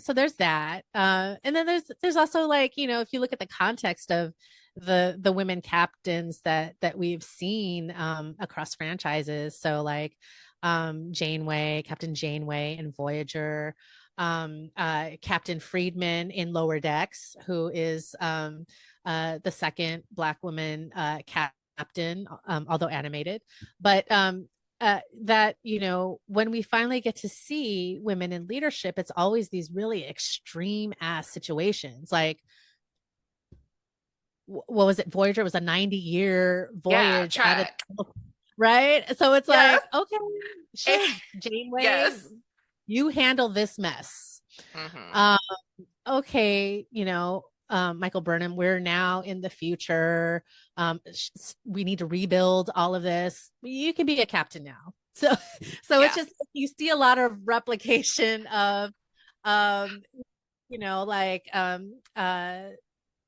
there's that, and then there's also, like, you know, if you look at the context of the women captains that we've seen across franchises, so like Captain Janeway in Voyager, Captain Friedman in Lower Decks, who is the second Black woman captain, although animated, but that, you know, when we finally get to see women in leadership, it's always these really extreme ass situations. Like, what was it? Voyager was a 90-year voyage out of, right? So it's like, okay, sure, Janeway, you handle this mess. Okay, you know, Michael Burnham, we're now in the future. We need to rebuild all of this. You can be a captain now. So it's just, you see a lot of replication of, you know, like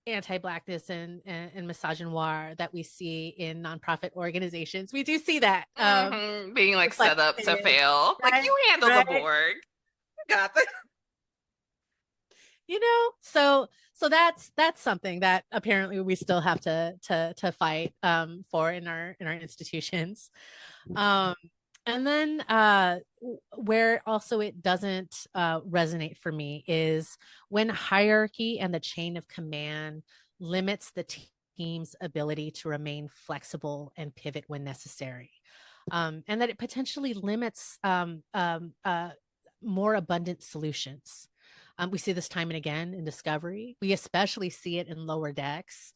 anti-Blackness and misogynoir that we see in nonprofit organizations. We do see that being like set up to fail. Right? Like, you handle the Borg. You got this. You know, so that's something that apparently we still have to fight for in our institutions. And then where also it doesn't resonate for me is when hierarchy and the chain of command limits the team's ability to remain flexible and pivot when necessary. and that it potentially limits more abundant solutions. We see this time and again in Discovery. We especially see it in Lower Decks,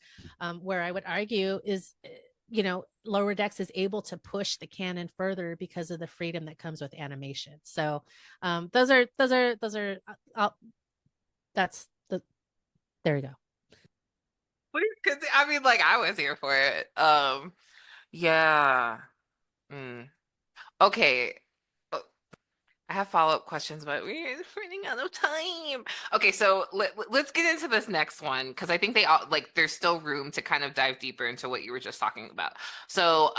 where I would argue is, Lower Decks is able to push the canon further because of the freedom that comes with animation. So those are that's the there you go. Because I mean, like, I was here for it. Yeah. Mm. Okay. I have follow-up questions, but we're running out of time. Okay, so let's get into this next one because I think they all like there's still room to kind of dive deeper into what you were just talking about. So,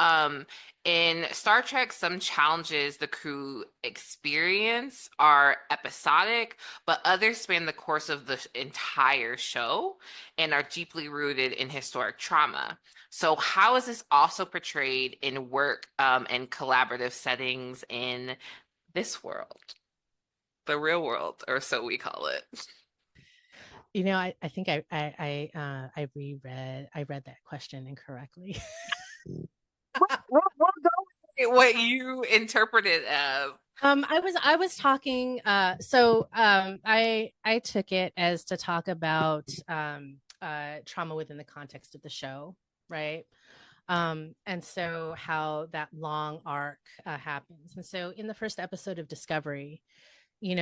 in Star Trek, some challenges the crew experience are episodic, but others span the course of the entire show and are deeply rooted in historic trauma. So, how is this also portrayed in work and collaborative settings in this world, the real world, or so we call it? I think I read that question incorrectly. We'll go with what you interpret it as. I was talking I took it as to talk about trauma within the context of the show, right? And so how that long arc happens. And so in the first episode of Discovery, we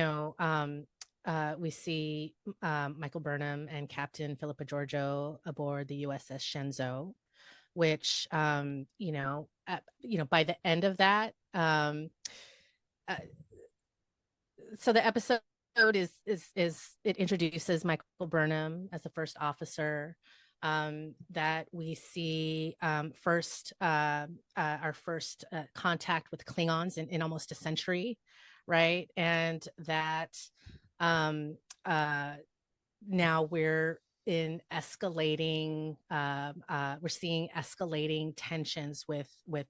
see Michael Burnham and Captain Philippa Georgiou aboard the USS Shenzhou, which by the end of that, so the episode is it introduces Michael Burnham as the first officer. That we see our first contact with Klingons in almost a century, right? And that now we're in escalating we're seeing escalating tensions with the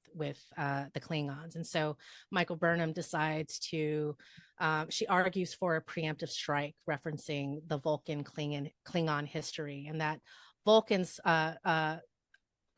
Klingons. And so Michael Burnham decides to she argues for a preemptive strike, referencing the Vulcan Klingon history, and that Vulcans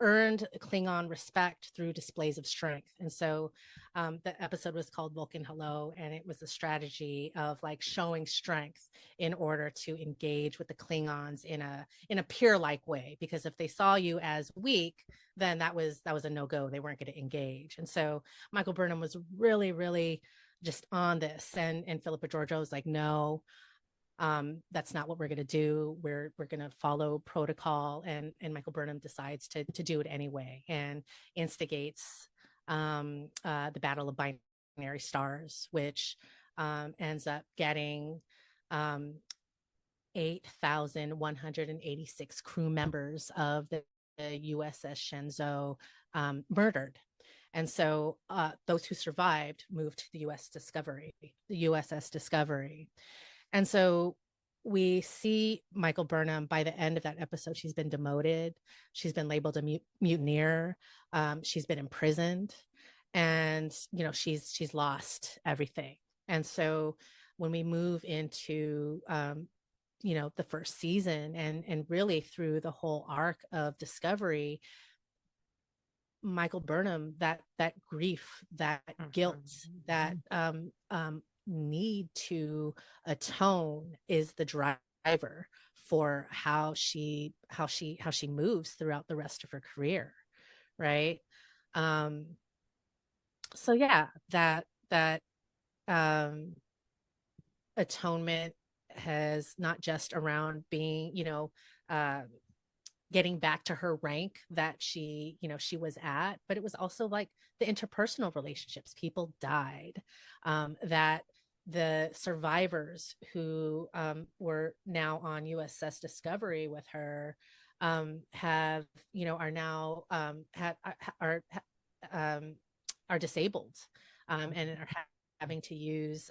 earned Klingon respect through displays of strength. And so the episode was called Vulcan Hello, and it was a strategy of like showing strength in order to engage with the Klingons in a peer-like way, because if they saw you as weak, then that was a no-go. They weren't going to engage. And so Michael Burnham was really, really just on this, and Philippa Georgiou was like, no, that's not what we're going to do. We're going to follow protocol. And Michael Burnham decides to do it anyway, and instigates the Battle of Binary Stars, which ends up getting 8,186 crew members of the USS Shenzhou murdered. And so those who survived moved to the USS Discovery. And so we see Michael Burnham by the end of that episode. She's been demoted. She's been labeled a mutineer. She's been imprisoned, and she's lost everything. And so when we move into the first season and really through the whole arc of Discovery, Michael Burnham, that grief, that guilt, that need to atone is the driver for how she moves throughout the rest of her career, right? So yeah, that atonement has not just around being getting back to her rank that she was at, but it was also like the interpersonal relationships. People died, that the survivors who were now on USS Discovery with her are now are disabled, and are having to use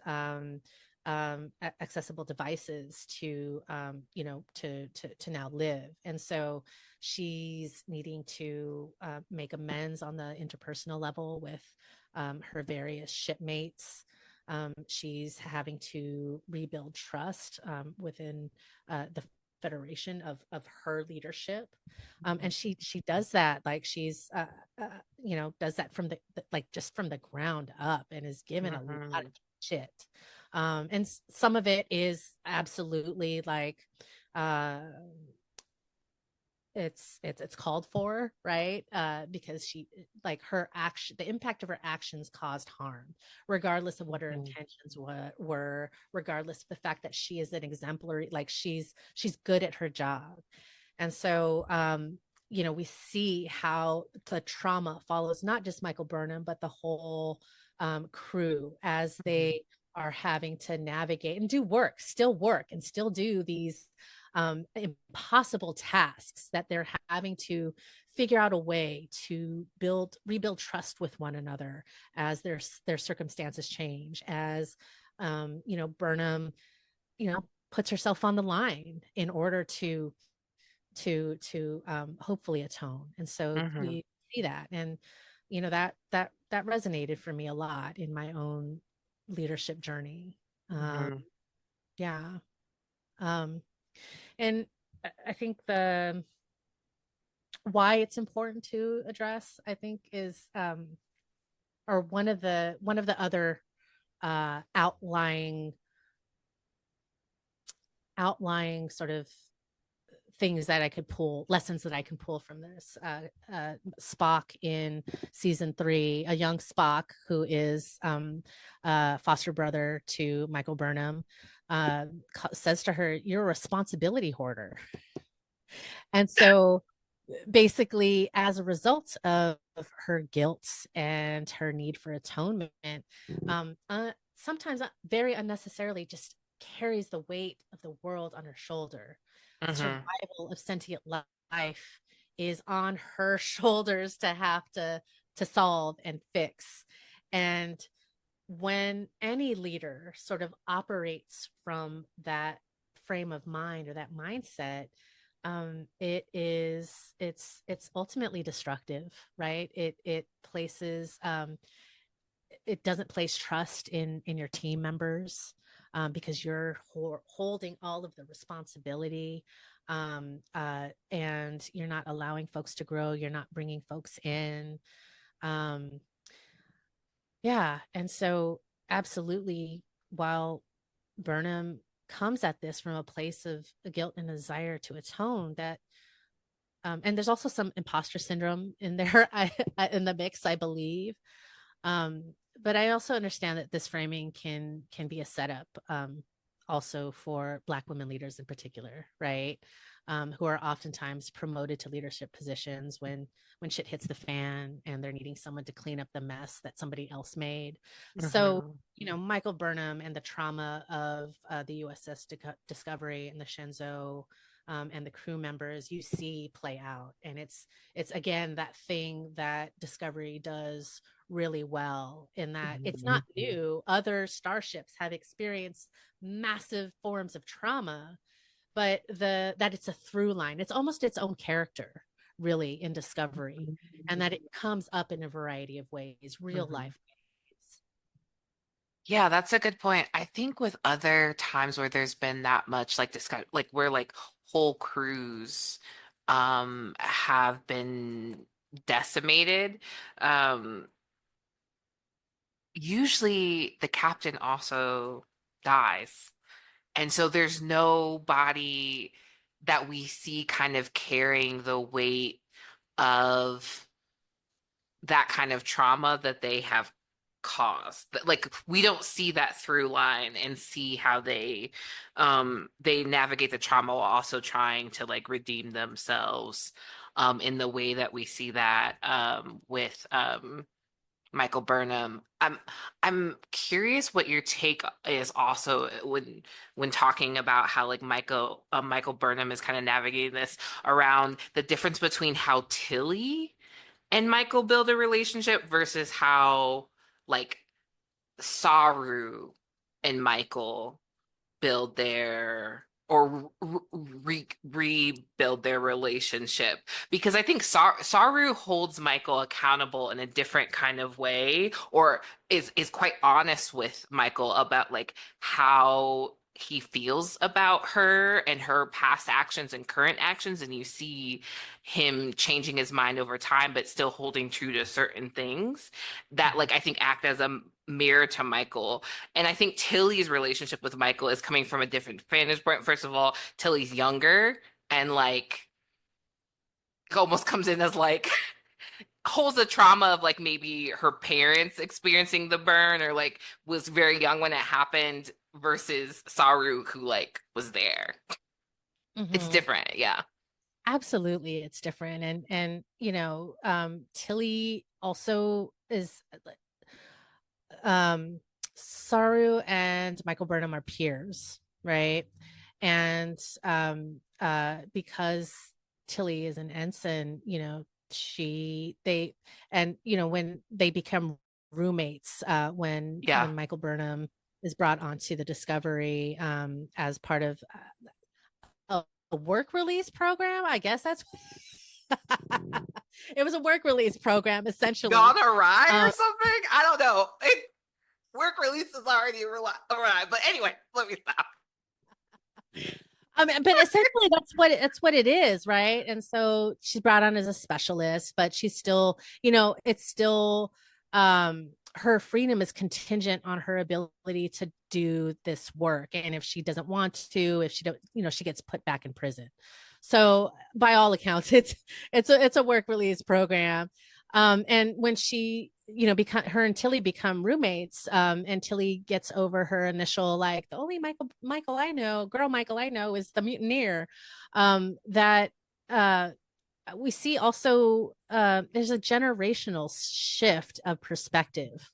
accessible devices to now live. And so she's needing to make amends on the interpersonal level with her various shipmates. She's having to rebuild trust within the federation of her leadership. And she does that, like she's does that from the like just from the ground up, and is given a lot of shit. And some of it is absolutely like it's called for, right? Because she, like, her action, the impact of her actions caused harm, regardless of what her intentions were, regardless of the fact that she is an exemplary, like she's good at her job. And so we see how the trauma follows not just Michael Burnham, but the whole crew, as they are having to navigate and do work, and still do these impossible tasks, that they're having to figure out a way to rebuild trust with one another as their circumstances change, as Burnham puts herself on the line in order to hopefully atone. And so we see that, and that resonated for me a lot in my own leadership journey. Yeah. And I think the why it's important to address, I think, is or one of the other outlying sort of things that I could pull, lessons that I can pull from this. Spock in season 3, a young Spock who is foster brother to Michael Burnham, says to her, "You're a responsibility hoarder." And so basically, as a result of her guilt and her need for atonement, sometimes very unnecessarily just carries the weight of the world on her shoulder. Survival of sentient life is on her shoulders to have to solve and fix. And when any leader sort of operates from that frame of mind or that mindset, it's ultimately destructive, right? It places it doesn't place trust in your team members, because you're holding all of the responsibility, and you're not allowing folks to grow. You're not bringing folks in. Yeah. And so absolutely, while Burnham comes at this from a place of guilt and desire to atone, that and there's also some imposter syndrome in there, in the mix, I believe. But I also understand that this framing can be a setup, also for Black women leaders in particular, right? Who are oftentimes promoted to leadership positions when shit hits the fan and they're needing someone to clean up the mess that somebody else made. So, Michael Burnham and the trauma of the USS Discovery and the Shenzhou, and the crew members, you see play out. And it's again that thing that Discovery does really well, in that it's not new. Other starships have experienced massive forms of trauma, but that it's a through line. It's almost its own character, really, in Discovery, and that it comes up in a variety of ways, real life ways. Yeah, that's a good point. I think with other times where there's been that much like discuss, like where like whole crews have been decimated, usually the captain also dies. And so there's nobody that we see kind of carrying the weight of that kind of trauma that they have caused. Like we don't see that through line and see how they navigate the trauma while also trying to like redeem themselves in the way that we see that with Michael Burnham. I'm curious what your take is also when talking about how like Michael Burnham is kind of navigating this around the difference between how Tilly and Michael build a relationship versus how like Saru and Michael build their or rebuild their relationship, because I think Saru holds Michael accountable in a different kind of way, or is quite honest with Michael about like how he feels about her and her past actions and current actions, and you see him changing his mind over time, but still holding true to certain things that like I think act as a mirror to Michael. And I think Tilly's relationship with Michael is coming from a different vantage point. First of all, Tilly's younger and like almost comes in as like holds the trauma of like maybe her parents experiencing the burn or like was very young when it happened versus Saru who like was there. It's Mhm. different, yeah. Absolutely, it's different, and Tilly also is um Saru and Michael Burnham are peers, right? And because Tilly is an ensign, when they become roommates, Yeah. when Michael Burnham is brought onto the Discovery as part of a work release program. I guess that's it was a work release program essentially. Gone awry or Um, something? I don't know. Work release is already awry. But anyway, let me stop. but essentially that's what it is, right? And so she's brought on as a specialist, but she's still, it's still her freedom is contingent on her ability to do this work. And if she doesn't want to, if she don't, she gets put back in prison. So by all accounts, it's a work release program. And when she, her and Tilly become roommates, and Tilly gets over her initial, like, the only Michael I know, girl Michael I know is the mutineer. That we see also there's a generational shift of perspective,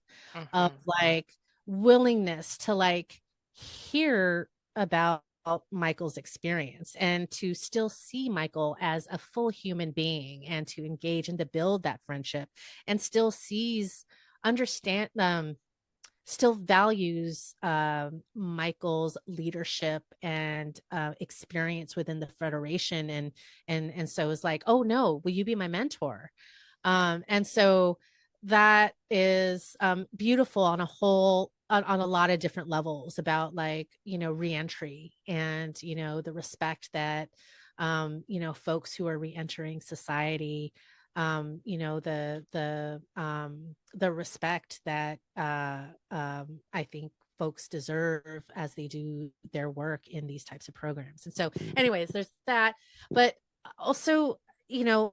of Mhm. like willingness to like hear about Michael's experience and to still see Michael as a full human being and to engage and to build that friendship, and still sees, understand, still values Michael's leadership and experience within the Federation, and so is like, oh no, will you be my mentor? And so that is beautiful on a whole, on a lot of different levels, about like, reentry, and the respect that folks who are reentering society, the respect that I think folks deserve as they do their work in these types of programs. And so, anyways, there's that. But also, in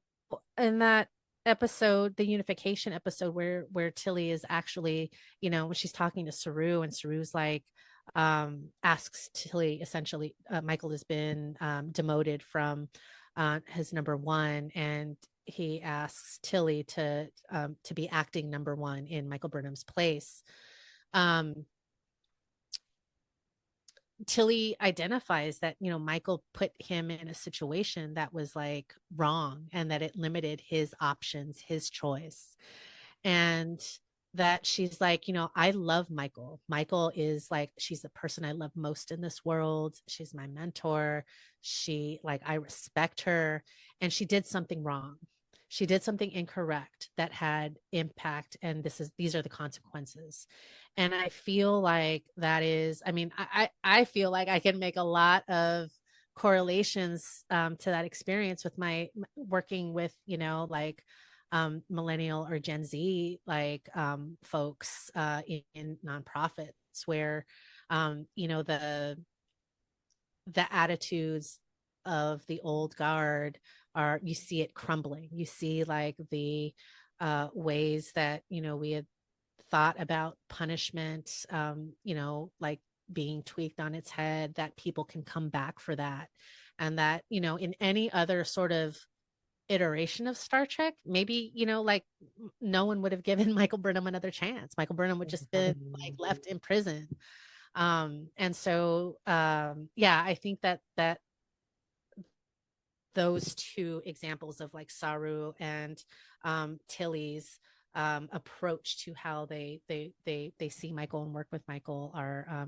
that episode, the unification episode, where Tilly is actually, when she's talking to Saru, and Saru's like, asks Tilly, essentially, Michael has been demoted from his number one, and he asks Tilly to be acting number one in Michael Burnham's place. Um, Tilly identifies that, Michael put him in a situation that was like wrong, and that it limited his options, his choice. And that she's like, I love Michael. Michael is like, she's the person I love most in this world. She's my mentor. I respect her. And she did something wrong. She did something incorrect that had impact. And these are the consequences. And I feel like that is, I mean, I feel like I can make a lot of correlations to that experience with my working with, like millennial or Gen Z, like folks in nonprofits, where the attitudes of the old guard are, you see it crumbling. You see like the ways that we had thought about punishment, like being tweaked on its head, that people can come back for that. And that, in any other sort of iteration of Star Trek, maybe, like no one would have given Michael Burnham another chance. Michael Burnham would just been like left in prison. And so yeah, I think that those two examples of like Saru and Tilly's approach to how they see Michael and work with Michael are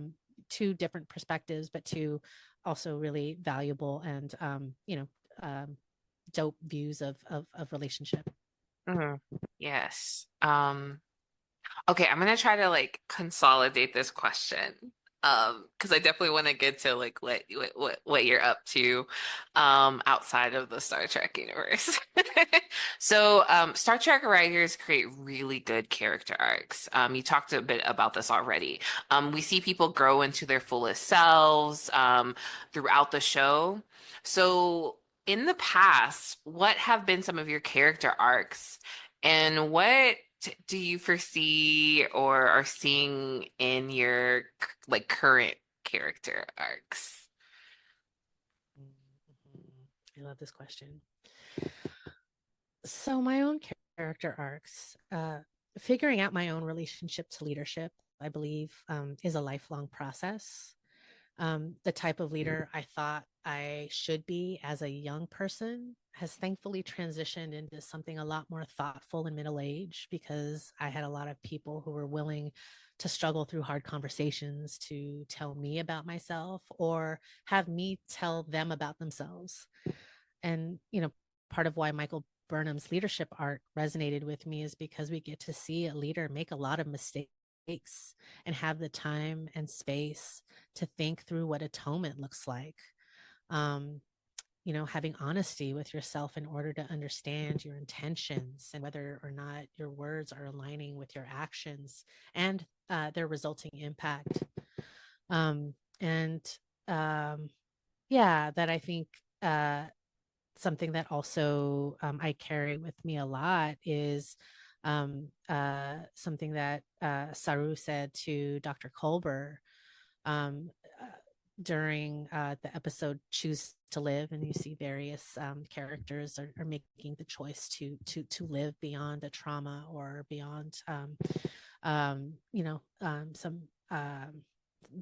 two different perspectives, but two also really valuable and dope views of relationship. Mhm. Yes. Okay, I'm gonna try to like consolidate this question. Because I definitely want to get to like what you're up to outside of the Star Trek universe. So Star Trek writers create really good character arcs. You talked a bit about this already. We see people grow into their fullest selves throughout the show. So in the past, what have been some of your character arcs, and what do you foresee or are seeing in your like current character arcs? I love this question. So my own character arcs, figuring out my own relationship to leadership, I believe, is a lifelong process. The type of leader I thought I should be as a young person has thankfully transitioned into something a lot more thoughtful in middle age, because I had a lot of people who were willing to struggle through hard conversations to tell me about myself or have me tell them about themselves. And, part of why Michael Burnham's leadership arc resonated with me is because we get to see a leader make a lot of mistakes and have the time and space to think through what atonement looks like. Um, having honesty with yourself in order to understand your intentions and whether or not your words are aligning with your actions and their resulting impact. And yeah, that I think something that also I carry with me a lot is something that Saru said to Dr. Kolber um, uh, during the episode "Choose to Live," and you see various characters are making the choice to live beyond a trauma or beyond some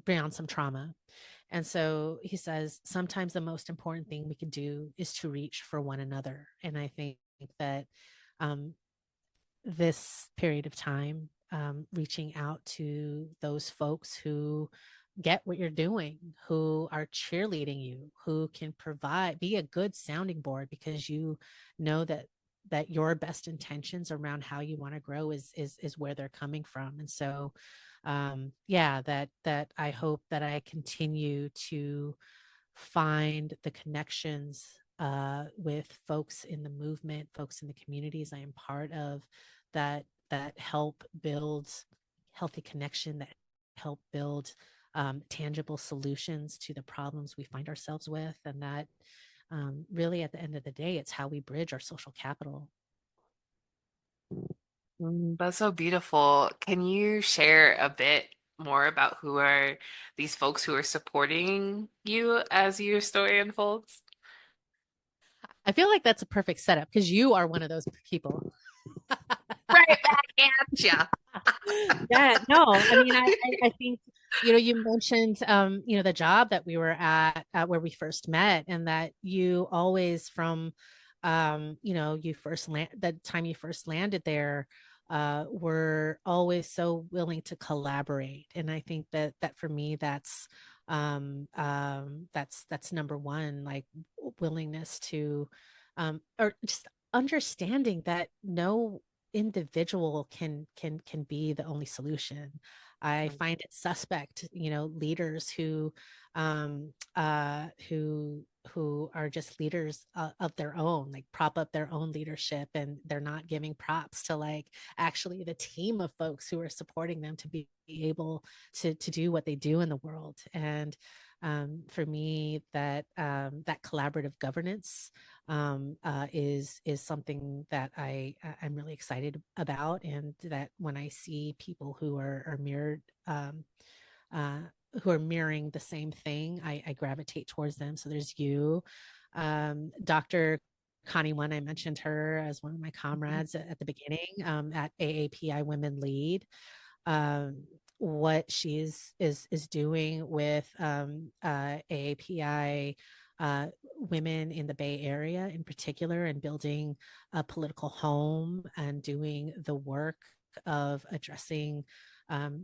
beyond some trauma. And so he says, sometimes the most important thing we can do is to reach for one another. And I think that this period of time, reaching out to those folks who get what you're doing, who are cheerleading you, who can be a good sounding board, because you know that your best intentions around how you want to grow is where they're coming from. And so yeah, that I hope that I continue to find the connections with folks in the movement, folks in the communities I am part of, that help build healthy connection, that help build tangible solutions to the problems we find ourselves with, and that really at the end of the day, it's how we bridge our social capital. That's so beautiful. Can you share a bit more about who are these folks who are supporting you as your story unfolds? I feel like that's a perfect setup because you are one of those people. Right back at ya. Yeah, no, I mean, I think, you mentioned, the job that we were at where we first met, and that you always from, the time you first landed there, were always so willing to collaborate. And I think that for me, that's number one, like willingness to, or just understanding that no individual can be the only solution. I find it suspect, leaders who are just leaders of their own, like prop up their own leadership, and they're not giving props to like actually the team of folks who are supporting them to be able to do what they do in the world. And for me, that collaborative governance is something that I'm really excited about, and that when I see people who are mirrored, uh, who are mirroring the same thing, I gravitate towards them. So there's you, Dr. Connie One. I mentioned her as one of my comrades at the beginning, at AAPI Women Lead. What she is doing with AAPI women in the Bay Area in particular, and building a political home and doing the work of addressing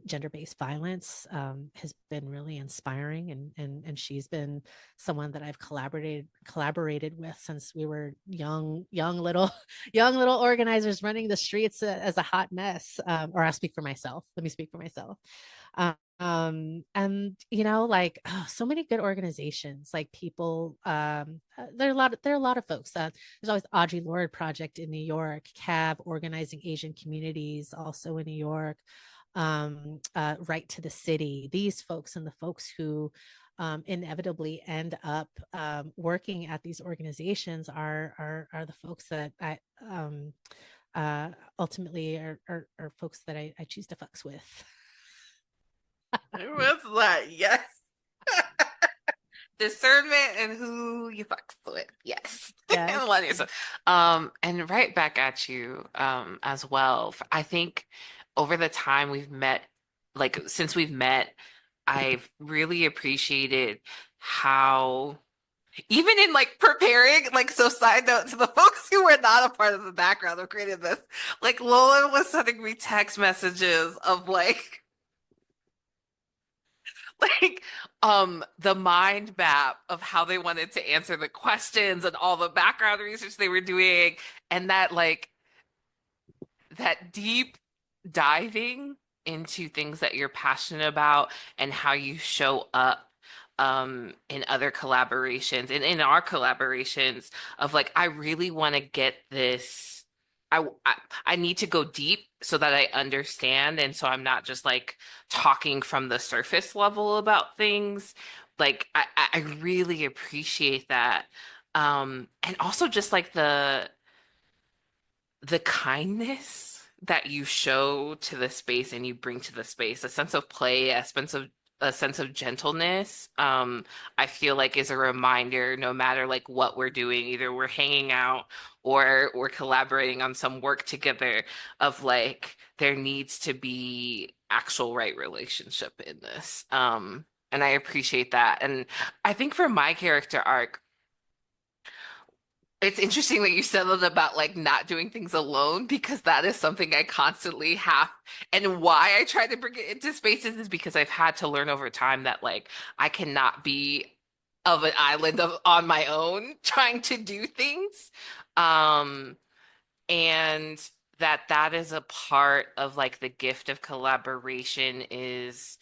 gender-based violence has been really inspiring, and she's been someone that I've collaborated with since we were young little young little organizers running the streets as a hot mess. Or I'll speak for myself. Let me speak for myself. And like, oh, so many good organizations, like people, there are a lot of folks. There's always Audre Lorde Project in New York, CAAAV, organizing Asian communities, also in New York. Right to the City. These folks and the folks who inevitably end up working at these organizations are the folks that I ultimately are folks that I choose to fucks with. What's that? Yes. Discernment and who you fucks with. Yes. Yes. And right back at you as well. I think over the time we've met, like since we've met, I've really appreciated how even in like preparing, like, so side note to the folks who were not a part of the background of creating this, like Lola was sending me text messages of like like the mind map of how they wanted to answer the questions and all the background research they were doing, and that like that deep diving into things that you're passionate about and how you show up in other collaborations and in our collaborations of like, I really want to get this. I need to go deep so that I understand, and so I'm not just like talking from the surface level about things. Like I really appreciate that. And also just like the kindness that you show to the space and you bring to the space, a sense of play, a sense of gentleness, I feel like is a reminder no matter like what we're doing, either we're hanging out or we're collaborating on some work together, of like there needs to be actual right relationship in this. And I appreciate that. And I think for my character arc, it's interesting that you said that about like not doing things alone, because that is something I constantly have. And why I try to bring it into spaces is because I've had to learn over time that like I cannot be of an island on my own trying to do things. Um, and that is a part of like the gift of collaboration, is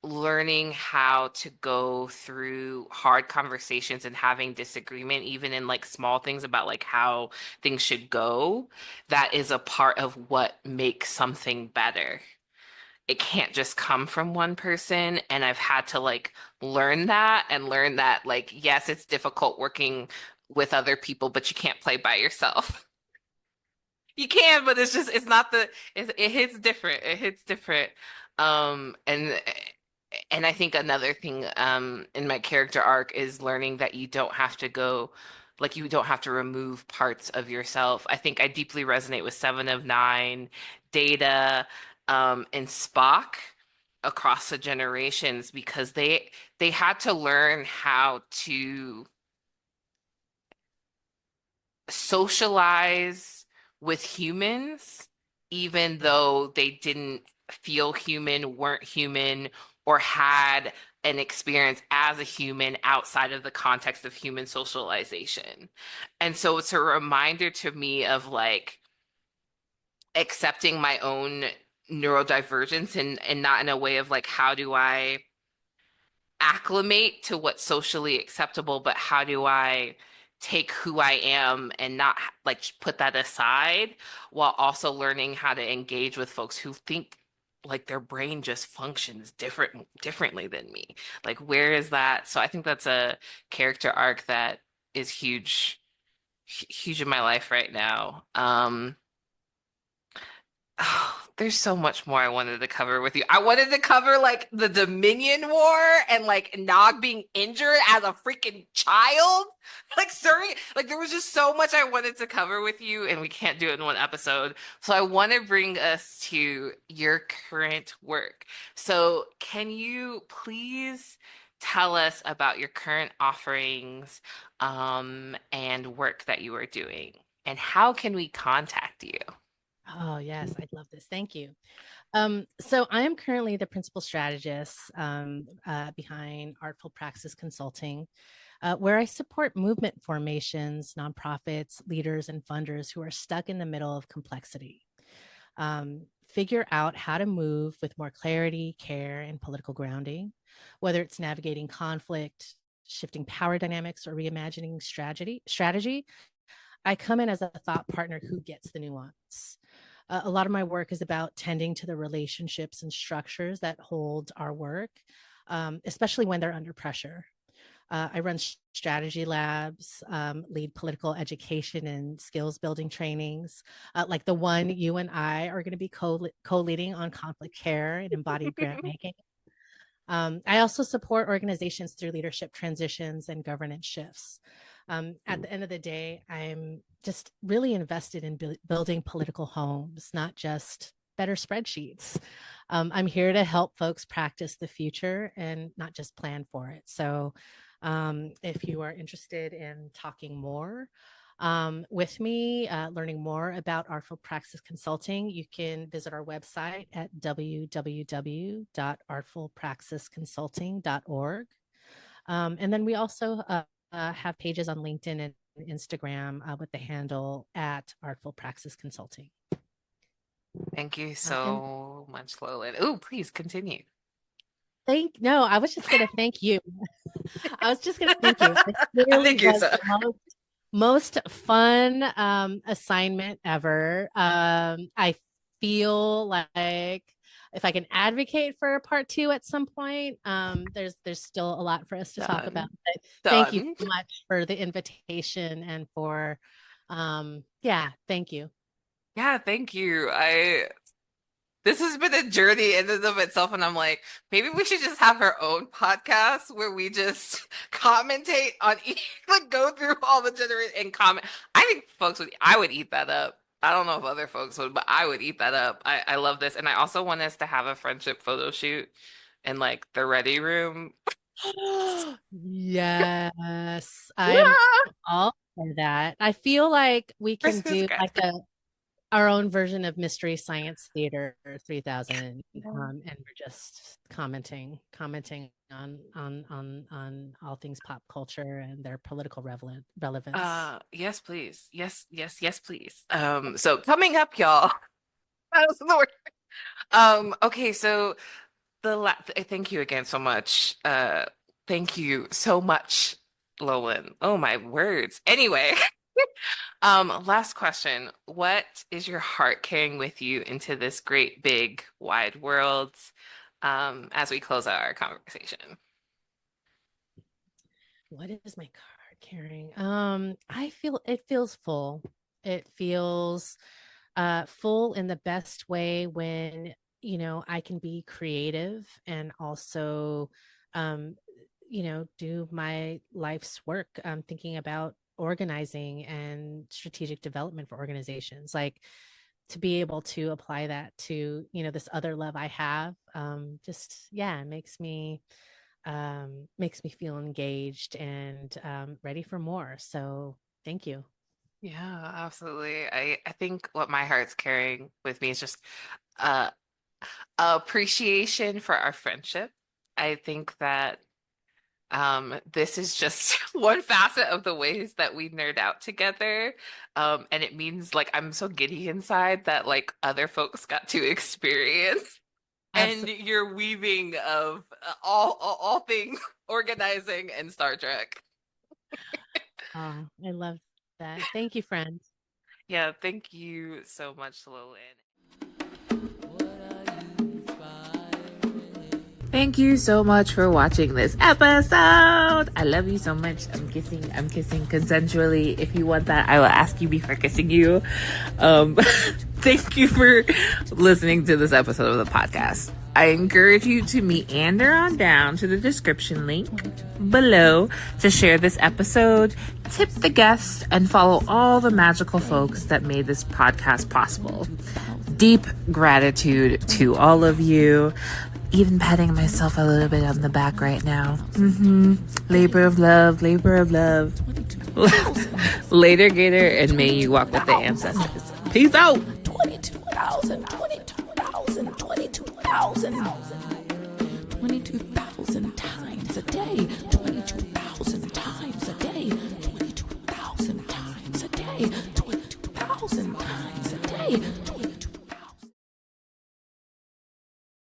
learning how to go through hard conversations and having disagreement, even in like small things about like how things should go. That is a part of what makes something better. It can't just come from one person. And I've had to like learn that like, yes, it's difficult working with other people, but you can't play by yourself. You can, but it's just it's not it hits different. It hits different. Um and and I think another thing in my character arc is learning that you don't have to go, like you don't have to remove parts of yourself. I think I deeply resonate with Seven of Nine, Data, and Spock across the generations, because they had to learn how to socialize with humans, even though they didn't feel human, weren't human, or had an experience as a human outside of the context of human socialization. And so it's a reminder to me of like accepting my own neurodivergence, and not in a way of like, how do I acclimate to what's socially acceptable, but how do I take who I am and not like put that aside, while also learning how to engage with folks who think like their brain just functions differently than me. Like, where is that? So I think that's a character arc that is huge in my life right now. Oh, there's so much more I wanted to cover with you. I wanted to cover like the Dominion War and like Nog being injured as a freaking child. Like, sorry, like there was just so much I wanted to cover with you, and we can't do it in one episode. So I want to bring us to your current work. So can you please tell us about your current offerings, and work that you are doing, and how can we contact you? Oh, yes, I love this. Thank you. So I am currently the principal strategist behind Artful Praxis Consulting, where I support movement formations, nonprofits, leaders, and funders who are stuck in the middle of complexity. Figure out how to move with more clarity, care, and political grounding, whether it's navigating conflict, shifting power dynamics, or reimagining strategy. I come in as a thought partner who gets the nuance. A lot of my work is about tending to the relationships and structures that hold our work, especially when they're under pressure. I run strategy labs, lead political education and skills building trainings, like the one you and I are going to be co-leading on conflict care and embodied grant making. I also support organizations through leadership transitions and governance shifts. At the end of the day, I'm just really invested in building political homes, not just better spreadsheets. I'm here to help folks practice the future and not just plan for it. So if you are interested in talking more with me, learning more about Artful Praxis Consulting, you can visit our website at www.artfulpraxisconsulting.org. And then we also have pages on LinkedIn and Instagram with the handle at Artful Praxis Consulting. Thank you so much, Lolan. Oh, please continue. No, I was just going to thank you. I was just going to thank you. This really Thank you, was sir. the most fun assignment ever. I feel like if I can advocate for a part 2 at some point, there's still a lot for us to talk about. But thank you so much for the invitation and for, thank you. Yeah, thank you. This has been a journey in and of itself, and I'm like, maybe we should just have our own podcast where we just commentate on like go through all the generate and comment. I think I would eat that up. I don't know if other folks would, but I would eat that up. I love this, and I also want us to have a friendship photo shoot in like the ready room. Yes, I'm all for that. I feel like we can do like our own version of Mystery Science Theater 3000, and we're just commenting on all things pop culture and their political relevance. Yes, please. Yes, please. So coming up, y'all. That was the word. Okay, so thank you again so much. Thank you so much, Lolan. Oh my words. Anyway. Last question. What is your heart carrying with you into this great, big, wide world, as we close out our conversation? What is my heart carrying? I feel it feels full. It feels full in the best way when, I can be creative and also, do my life's work. Thinking about organizing and strategic development for organizations, like to be able to apply that to this other love I have, it makes me feel engaged and ready for more. So thank you. Yeah, absolutely. I think what my heart's carrying with me is just appreciation for our friendship. I think that this is just one facet of the ways that we nerd out together. And it means like I'm so giddy inside that like other folks got to experience. Absolutely. And your weaving of all things organizing and Star Trek. Oh, I love that. Thank you, friend. Yeah, thank you so much, Lolan. Thank you so much for watching this episode. I love you so much. I'm kissing consensually. If you want that, I will ask you before kissing you. Thank you for listening to this episode of the podcast. I encourage you to meander on down to the description link below to share this episode, tip the guests, and follow all the magical folks that made this podcast possible. Deep gratitude to all of you. Even patting myself a little bit on the back right now. Labor of love. Later, Gator, and may you walk with the ancestors. Peace out. 22,000, 22,000, 22,000. 22,000 times a day, 22,000 times a day, 22,000 times a day, 22,000 times a day,